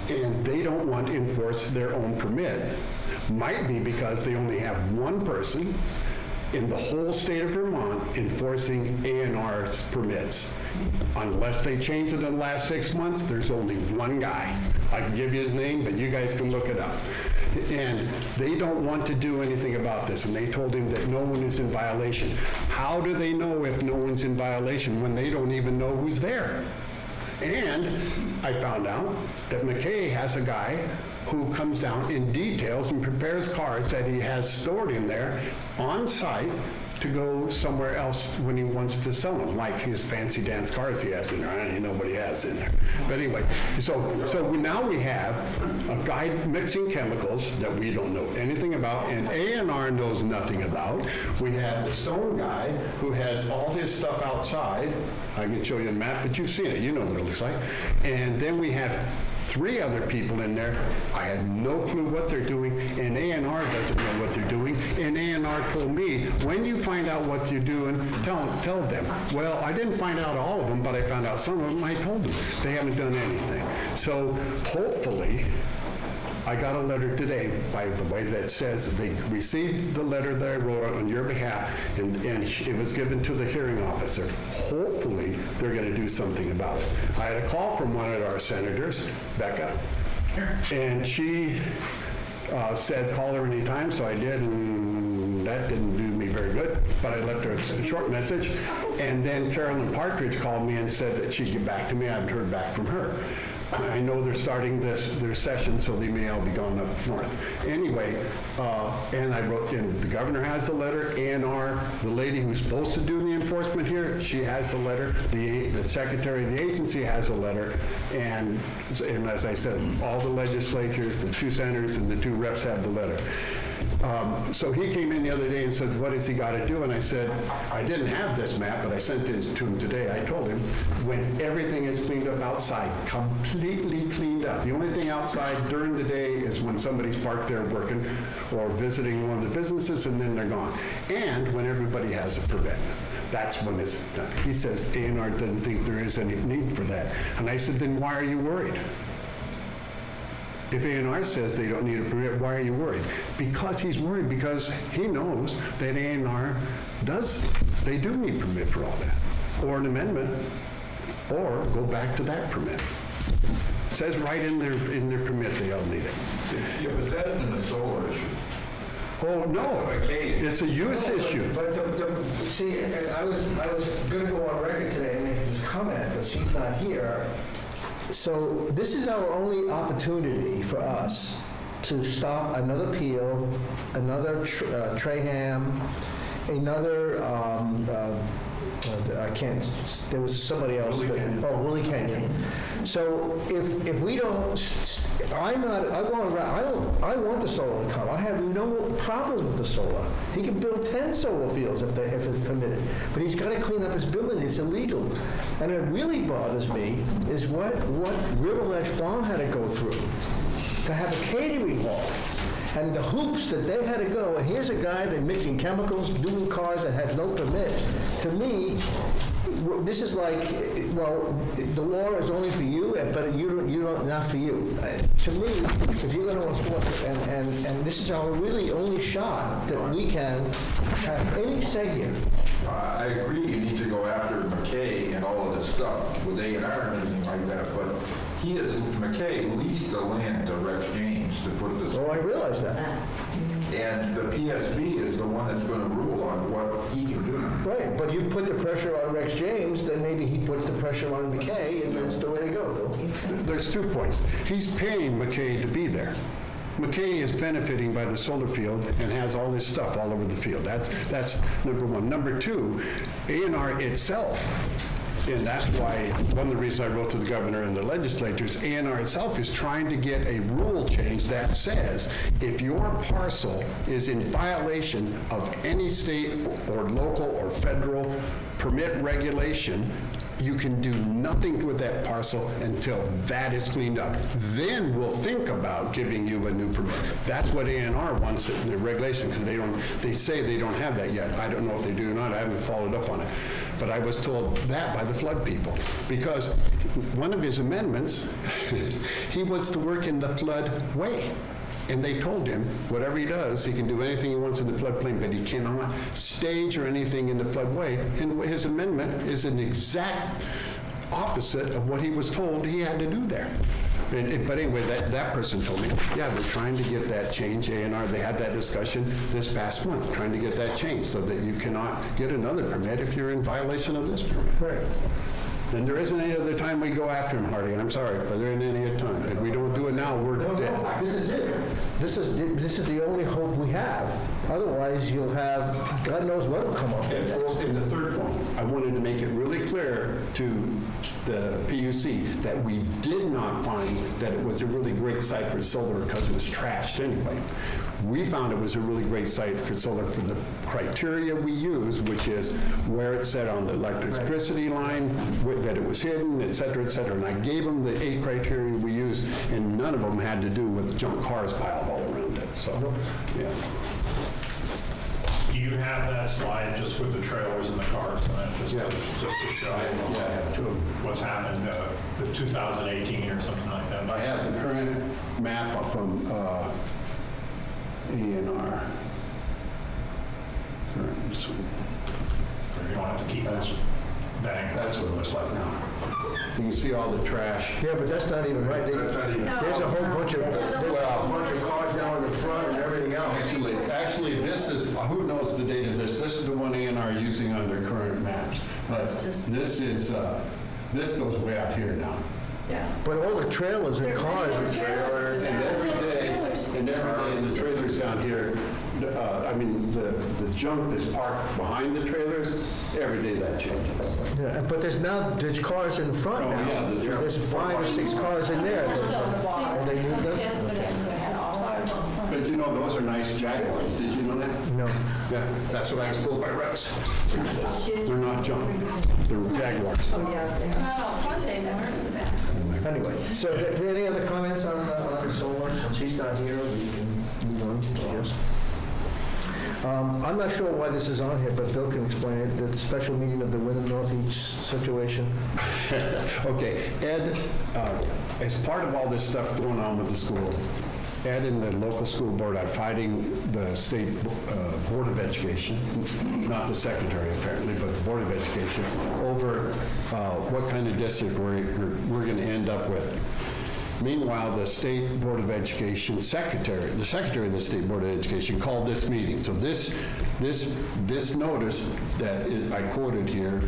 And they don't want to enforce their own permit. Might be because they only have one person in the whole state of Vermont enforcing A&R's permits. Unless they changed it in the last 6 months, there's only one guy. I can give you his name, but you guys can look it up. And they don't want to do anything about this, and they told him that no one is in violation. How do they know if no one's in violation when they don't even know who's there? And I found out that McKay has a guy who comes down in details and prepares cars that he has stored in there on site to go somewhere else when he wants to sell them, like his fancy dance cars he has in there. I don't even know what he has in there. But anyway, so now we have a guy mixing chemicals that we don't know anything about, and A&R knows nothing about. We have the stone guy who has all his stuff outside. I can show you a map, but you've seen it. You know what it looks like. And then we have 3 other people in there. I had no clue what they're doing, and A&R doesn't know what they're doing. And A&R told me, when you find out what you're doing, tell them. Well, I didn't find out all of them, but I found out some of them. I told them. They haven't done anything. So hopefully, I got a letter today, by the way, that says they received the letter that I wrote on your behalf, and it was given to the hearing officer. Hopefully, they're going to do something about it. I had a call from one of our senators, Becca, and she said call her anytime, so I did, and that didn't do me very good, but I left her a short message. And then Carolyn Partridge called me and said that she'd get back to me. I haven't heard back from her. I know they're starting their session, so they may all be going up north. Anyway, and I wrote, and the governor has the letter, A&R, the lady who's supposed to do the enforcement here, she has the letter, the secretary of the agency has a letter, and as I said, all the legislatures, the 2 senators and the 2 reps have the letter. So he came in the other day and said, what has he got to do? And I said, I didn't have this map, but I sent it to him today. I told him, when everything is cleaned up outside, completely cleaned up. The only thing outside during the day is when somebody's parked there working or visiting one of the businesses, and then they're gone. And when everybody has a permit. That's when it's done. He says A&R doesn't think there is any need for that. And I said, then why are you worried? If A&R says they don't need a permit, why are you worried? Because he's worried, because he knows that A&R they do need permit for all that, or an amendment, or go back to that permit. It says right in their permit they all need it.
Yeah, but that isn't a solar issue.
Oh, no, it's a use issue.
But see, I was going to go on record today and make this comment, but she's not here. So this is our only opportunity for us to stop another Peel, another Traham, another, I can't, there was somebody else. Willie Canyon. So if we don't, I want the solar to come. I have no problem with the solar. He can build 10 solar fields if it's permitted. But he's got to clean up his building. It's illegal. And it really bothers me is what River Ledge Farm had to go through to have a catering hall. And the hoops that they had to go, and here's a guy that's mixing chemicals, doing cars that has no permit. To me, this is like, well, the law is only for you, but you don't, not for you. To me, if you're going to enforce it, and this is our really only shot that we can have any say here.
I agree, you need to go after McKay and all of this stuff with A&R and everything like that, but McKay leased the land to Rex James to put this.
Oh, I realize that.
And the PSB is the one that's going to rule on what he can do.
Right, but you put the pressure on Rex James, then maybe he puts the pressure on McKay, and that's the way to go, Bill.
There's 2 points. He's paying McKay to be there. McKay is benefiting by the solar field and has all this stuff all over the field. That's number one. Number two, A&R itself, and that's why one of the reasons I wrote to the governor and the legislatures, A&R itself is trying to get a rule change that says if your parcel is in violation of any state or local or federal permit regulation, you can do nothing with that parcel until that is cleaned up. Then we'll think about giving you a new permit. That's what A&R wants in the regulation, because they say they don't have that yet. I don't know if they do or not. I haven't followed up on it. But I was told that by the flood people, because one of his amendments, he wants to work in the flood way. And they told him, whatever he does, he can do anything he wants in the floodplain, but he cannot stage or anything in the floodway. And his amendment is an exact opposite of what he was told he had to do there. But anyway, that person told me, yeah, they're trying to get that change. A&R, they had that discussion this past month, trying to get that changed so that you cannot get another permit if you're in violation of this permit.
Right.
And there isn't any other time we go after him, Hardy. I'm sorry, but there isn't any other time. If we don't do it now, we're dead.
No, this is it. This is the only hope we have. Otherwise, you'll have, God knows what will come up.
In the third point, I wanted to make it really clear to the PUC that we did not find that it was a really great site for solar because it was trashed anyway. We found it was a really great site for solar for the criteria we use, which is where it's set on the electricity line, that it was hidden, et cetera, et cetera. And I gave them the 8 criteria we use, and none of them had to do with junk cars piled all around it. So, yeah.
Do you have that slide just with the trailers and the cars on it? Just to show
I have 2 of them.
what's happened, the 2018 or something like that?
I have the current map from A&R. Current, so
You don't have to keep that bang.
that's what it looks like now. You can see all the trash.
Yeah, but that's not even right.
That's not even-
There's a whole bunch of cars down in the front and everything else.
Actually, this is, who knows the date of this? This is the one A&R using on their current maps. But this is, this goes way out here now.
Yeah.
But all the trailers and cars.
And every day, the trailers down here, I mean, the junk that's parked behind the trailers, every day that changes.
Yeah, but there's cars in front
Oh,
now.
yeah,
There's 5 or 6 cars in there. And they moved them?
But you know, those are nice Jaguars. Did you know that?
No.
Yeah, that's what I was told by Rex. They're not junk. They're Jaguars.
Anyway, so any other comments on the solar? Since he's not here, we can move on, I guess. I'm not sure why this is on here, but Bill can explain it. The special meeting of the Wyndham Northeast situation.
Okay, Ed, as part of all this stuff going on with the school, Ed and the local school board are fighting the state Board of Education, not the secretary apparently, but the Board of Education, over what kind of district we're going to end up with. Meanwhile, the State Board of Education the secretary of the State Board of Education called this meeting. So this notice that I quoted here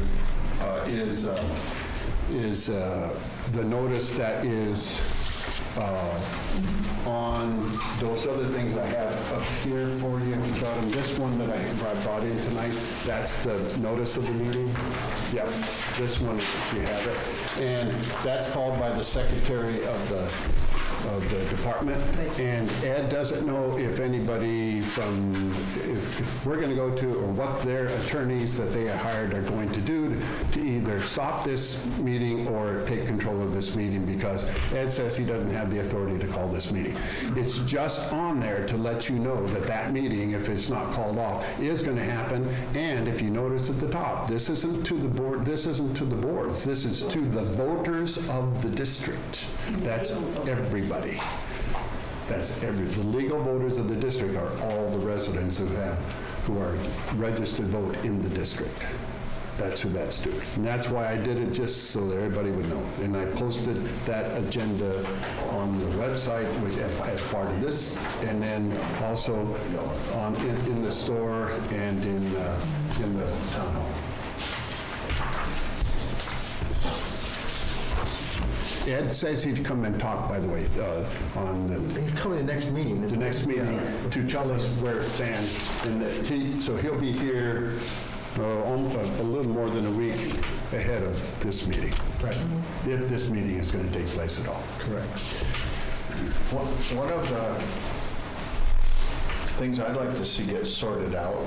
is the notice that is on those other things I have up here for you. This one that I brought in tonight, that's the notice of the meeting. Yep, this one, if you have it. And that's called by the secretary of the department. And Ed doesn't know if anybody if we're going to go to, or what their attorneys that they had hired are going to do to either stop this meeting or take control of this meeting, because Ed says he doesn't have the authority to call this meeting. It's just on there to let you know that that meeting, if it's not called off, is going to happen. And if you notice at the top, this isn't to the board, this isn't to the boards, this is to the voters of the district. That's everybody. That's the legal voters of the district are all the residents who who are registered vote in the district. That's who that's to. And that's why I did it, just so that everybody would know. And I posted that agenda on the website as part of this, and then also in the store and in the town hall. Ed says he'd come and talk, by the way, on
He's coming to the next meeting.
the next meeting to tell us where it stands. And that so he'll be here a little more than a week ahead of this meeting.
Right.
If this meeting is going to take place at all.
Correct.
One of the things I'd like to see get sorted out,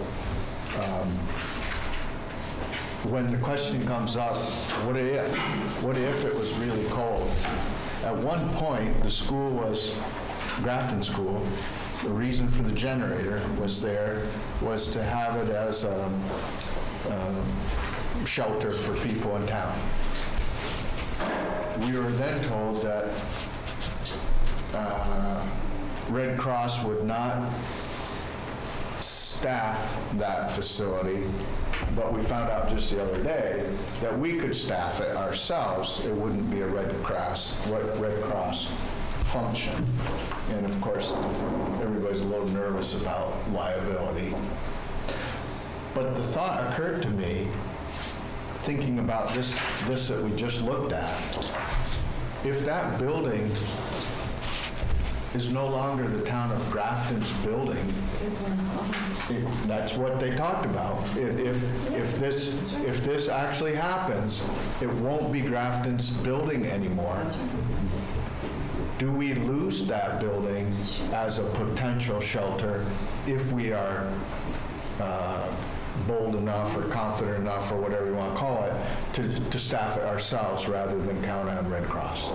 when the question comes up, what if it was really cold? At one point, the school was, Grafton School, the reason for the generator was to have it as a shelter for people in town. We were then told that Red Cross would not staff that facility, but we found out just the other day that we could staff it ourselves. It wouldn't be a Red Cross function. And of course, everybody's a little nervous about liability. But the thought occurred to me, thinking about this that we just looked at, if that building is no longer the town of Grafton's building, that's what they talked about. If this actually happens, it won't be Grafton's building anymore. Do we lose that building as a potential shelter if we are bold enough or confident enough, or whatever you want to call it, to staff it ourselves rather than count on Red Cross?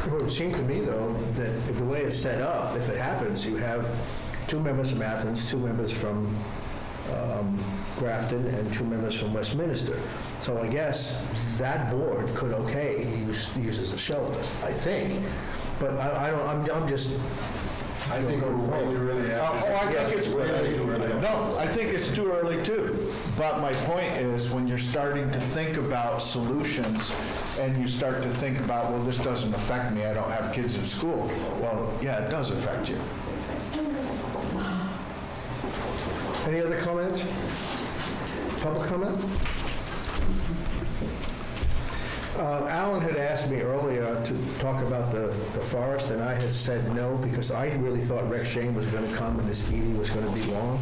It would seem to me, though, that the way it's set up, if it happens, you have 2 members from Athens, 2 members from Grafton, and 2 members from Westminster. So I guess that board could use as a shelter, I think. But
I think we really have. I think it's really too early. No, I think it's too early too. But my point is, when you're starting to think about solutions, and you start to think about, well, this doesn't affect me, I don't have kids in school. Well, yeah, it does affect you.
Any other comments? Public comment? Alan had asked me earlier to talk about the forest, and I had said no, because I really thought Rex Shane was going to come and this meeting was going to be long.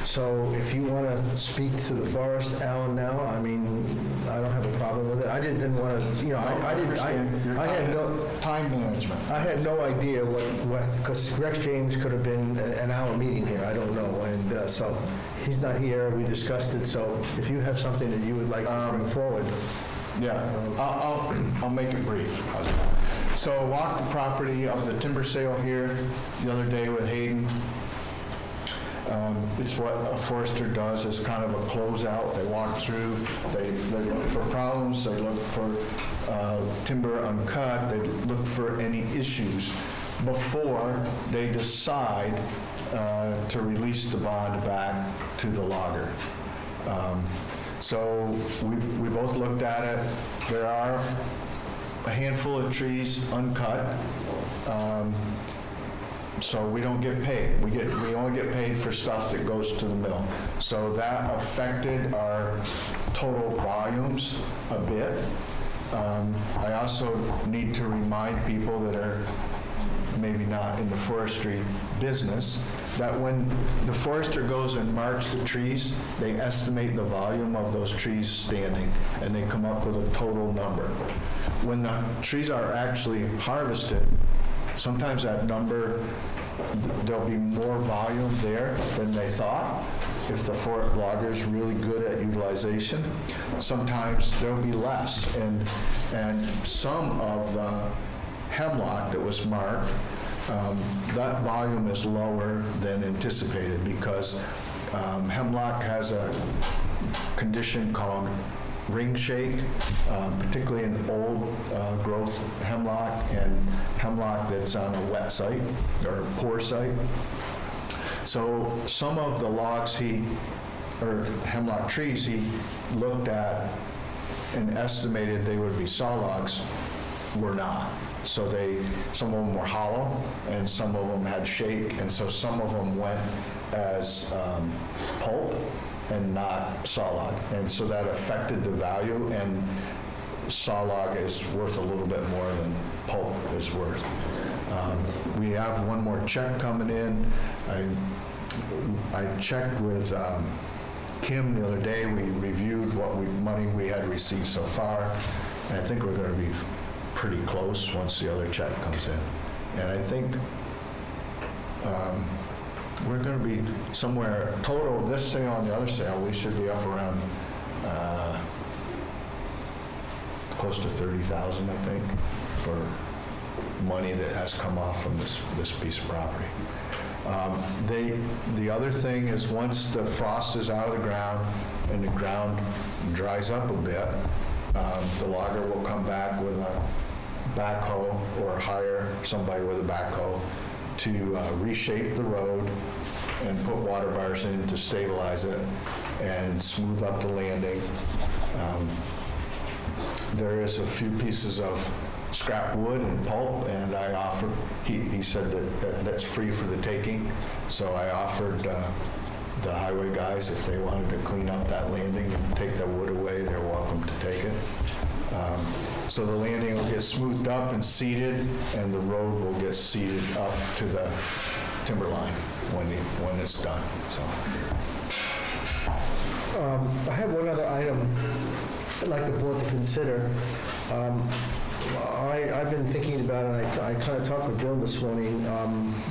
So if you want to speak to the forest, Alan, now, I mean, I don't have a problem with it. I didn't want to, I had no
time management.
I had no idea what, because Rex James could have been an hour meeting here, I don't know, and so he's not here, we discussed it, so if you have something that you would like to bring forward.
Yeah, I'll make it brief. How's that? So I walked the property of the timber sale here the other day with Hayden. It's what a forester does. It's kind of a closeout. They walk through, they look for problems, they look for timber uncut, they look for any issues before they decide to release the bond back to the logger. So we both looked at it. There are a handful of trees uncut, so we don't get paid. We only get paid for stuff that goes to the mill. So that affected our total volumes a bit. I also need to remind people that are maybe not in the forestry business, that when the forester goes and marks the trees, they estimate the volume of those trees standing, and they come up with a total number. When the trees are actually harvested, sometimes that number, there'll be more volume there than they thought, if the forest logger is really good at utilization. Sometimes there'll be less, and some of the hemlock that was marked, that volume is lower than anticipated, because hemlock has a condition called ring shake, particularly in old growth hemlock and hemlock that's on a wet site or poor site. So some of the logs or hemlock trees he looked at and estimated they would be saw logs were not. So some of them were hollow and some of them had shake, and so some of them went as pulp and not saw log. And so that affected the value, and saw log is worth a little bit more than pulp is worth. We have one more check coming in. I checked with Kim the other day. We reviewed what money we had received so far, and I think we're going to be pretty close once the other check comes in. And I think we're going to be somewhere total, this sale and the other sale, we should be up around close to 30,000, I think, for money that has come off from this piece of property. The other thing is, once the frost is out of the ground and the ground dries up a bit, the logger will come back with a backhoe or hire somebody with a backhoe to reshape the road and put water bars in to stabilize it and smooth up the landing. There is a few pieces of scrap wood and pulp, and I offered, he said that's free for the taking, so I offered the highway guys, if they wanted to clean up that landing and take the wood away, they're welcome to take it. So the landing will get smoothed up and seeded, and the road will get seeded up to the timber line when it's done. So
I have one other item I'd like the board to consider. I've been thinking about it, and I kind of talked with Bill this morning,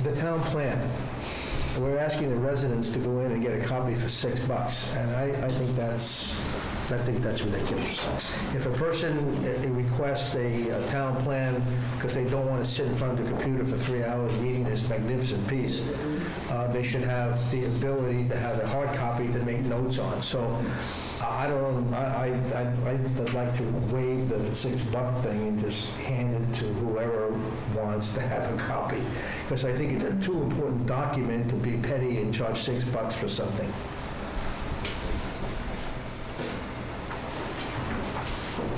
the town plan. We're asking the residents to go in and get a copy for $6, and I think that's ridiculous. If a person requests a town plan because they don't want to sit in front of the computer for 3 hours reading this magnificent piece, they should have the ability to have a hard copy to make notes on. So I don't know, I'd like to waive the $6 thing and just hand it to whoever wants to have a copy, because I think it's a too important document to be petty and charge $6 for something.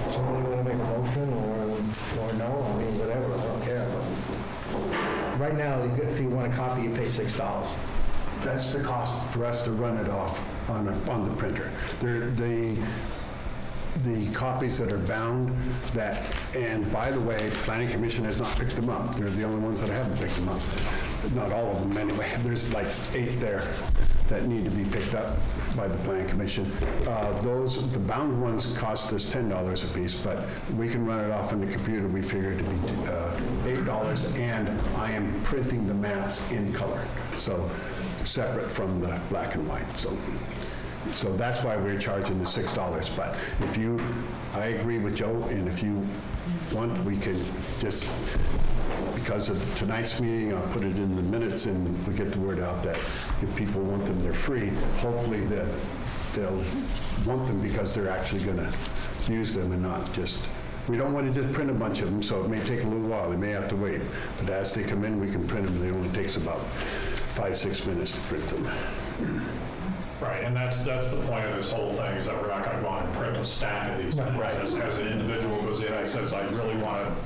Somebody want to make a motion or no? I mean, whatever, I don't care. But right now, if you want a copy, you pay $6.
That's the cost for us to run it off on the printer. The copies that are bound, and by the way, Planning Commission has not picked them up. They're the only ones that haven't picked them up. Not all of them anyway. There's like 8 there that need to be picked up by the Planning Commission. The bound ones cost us $10 a piece, but we can run it off on the computer. We figured to be $8, and I am printing the maps in color, so separate from the black and white. So that's why we're charging the $6. But I agree with Joe, and if you want, we can just, because of tonight's meeting, I'll put it in the minutes, and we get the word out that if people want them, they're free. Hopefully they'll want them because they're actually going to use them and not just, we don't want to just print a bunch of them, so it may take a little while. They may have to wait. But as they come in, we can print them. It only takes about 5-6 minutes to print them.
Right, and that's the point of this whole thing, is that we're not going to go on and print a stack of these things.
Right.
As an individual goes in and says, I really want to,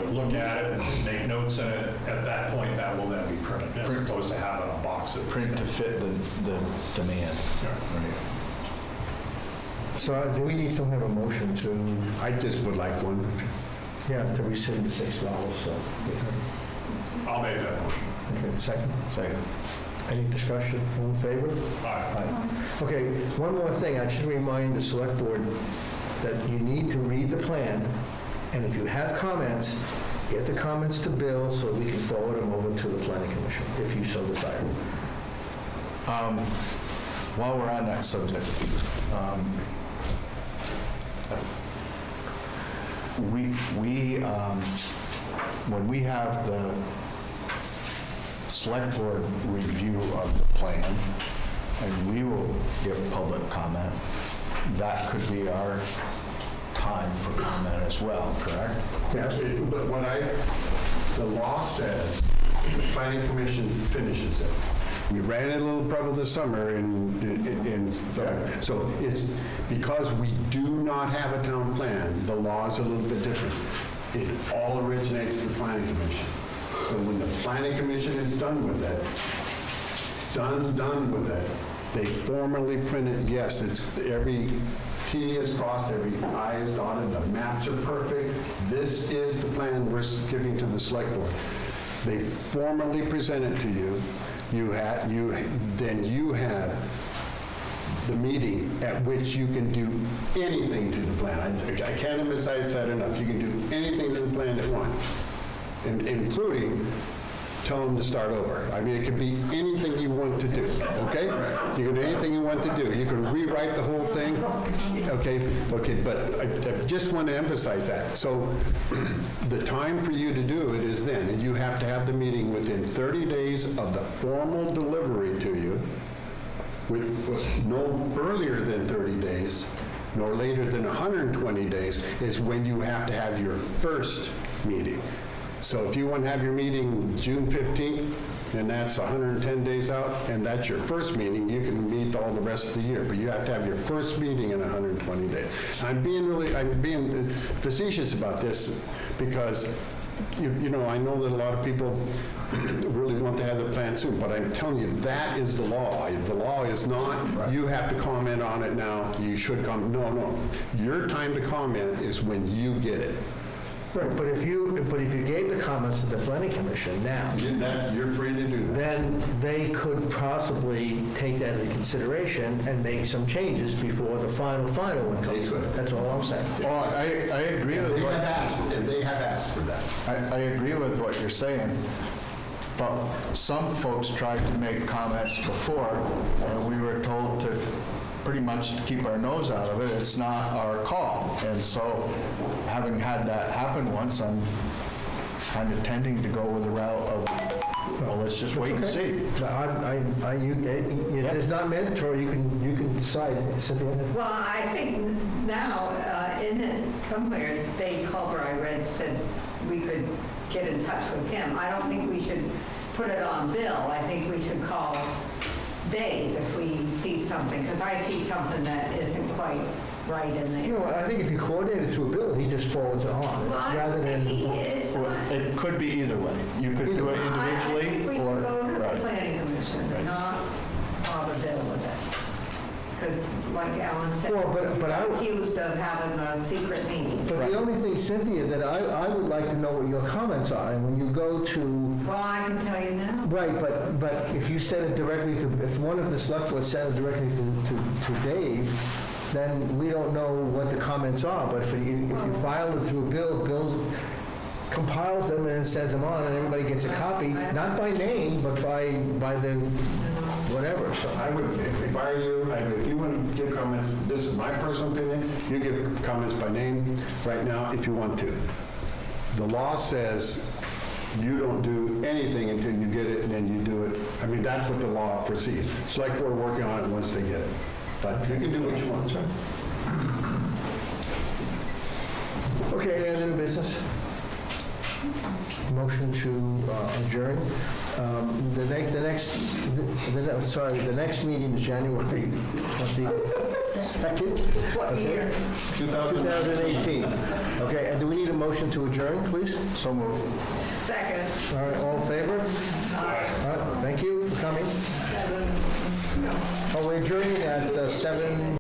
look at it and make notes in it, at that point, that will then be printed, as opposed to having a box of
print to fit the demand.
Yeah.
Right.
So do we need some kind of a motion to,
I just would like one.
to rescind the $6, so.
I'll make that motion.
Okay, second?
Second.
Any discussion? All in favor?
Aye.
Okay, one more thing. I should remind the select board that you need to read the plan, and if you have comments, get the comments to Bill so we can forward them over to the planning commission, if you so desire.
While we're on that subject, when we have the select board review of the plan, and we will give public comment, that could be our time for comment as well, correct?
Yes, but the law says the planning commission finishes it. We ran into a little trouble this summer, so it's because we do not have a town plan, the law's a little bit different. It all originates in the planning commission. So when the planning commission is done with it, done with it, they formally print it, yes, it's every T is crossed, every I is dotted, the maps are perfect, this is the plan we're giving to the select board. They formally present it to you, then you have the meeting at which you can do anything to the plan. I can't emphasize that enough. You can do anything to the plan that you want, including tell them to start over. I mean, it could be anything you want to do, okay? You can do anything you want to do. You can rewrite the whole thing, okay, but I just want to emphasize that. So the time for you to do it is then, and you have to have the meeting within 30 days of the formal delivery to you, with no earlier than 30 days, nor later than 120 days, is when you have to have your first meeting. So if you want to have your meeting June 15th, and that's 110 days out, and that's your first meeting, you can meet all the rest of the year, but you have to have your first meeting in 120 days. I'm being facetious about this because, you know, I know that a lot of people really want to have the plan soon, but I'm telling you, that is the law. The law is not, you have to comment on it now, you should comment. No. Your time to comment is when you get it.
Right, but if you gave the comments to the planning commission now,
You're free to do that.
then they could possibly take that into consideration and make some changes before the final one comes.
They could.
That's all I'm saying.
Well, I agree with
They
what...
have asked, and they have asked for that.
I agree with what you're saying, but some folks tried to make comments before, and we were told to pretty much keep our nose out of it. It's not our call. And so, having had that happen once, I'm kind of tending to go with the route of, well, let's just wait and see.
It's not mandatory, you can decide, Cynthia.
Well, I think now, in it somewhere, Dave Culver, I read, said we could get in touch with him. I don't think we should put it on Bill. I think we should call Dave if we see something, because I see something that isn't quite right in there.
You know, I think if you coordinate it through a bill, he just forwards it on,
Well, I
rather
don't
than...
think he is.
It could be either way. You could do it
I
individually,
think we should
or...
go to the
right.
planning commission, not bother Bill with it. Because like Alan said,
Well, but
we're
I would-
accused of having a secret meeting.
But the only thing, Cynthia, that I would like to know what your comments are, and when you go to...
Well, I can tell you now.
Right, but if you send it directly to, if one of the select board sent it directly to Dave, then we don't know what the comments are, but if you file it through Bill compiles them and sends them on, and everybody gets a copy, not by name, but by the whatever, so.
I would, if I were you, if you want to give comments, this is my personal opinion, you give comments by name right now if you want to. The law says you don't do anything until you get it, and then you do it. I mean, that's what the law foresees. It's like we're working on it once they get it. But you can do what you want.
Okay, any other business? Motion to adjourn. The next meeting is January 22nd.
What year?
2018. Okay, and do we need a motion to adjourn, please?
So moved.
Second.
All right, all in favor? All right, thank you for coming. Oh, we're adjourning at 7.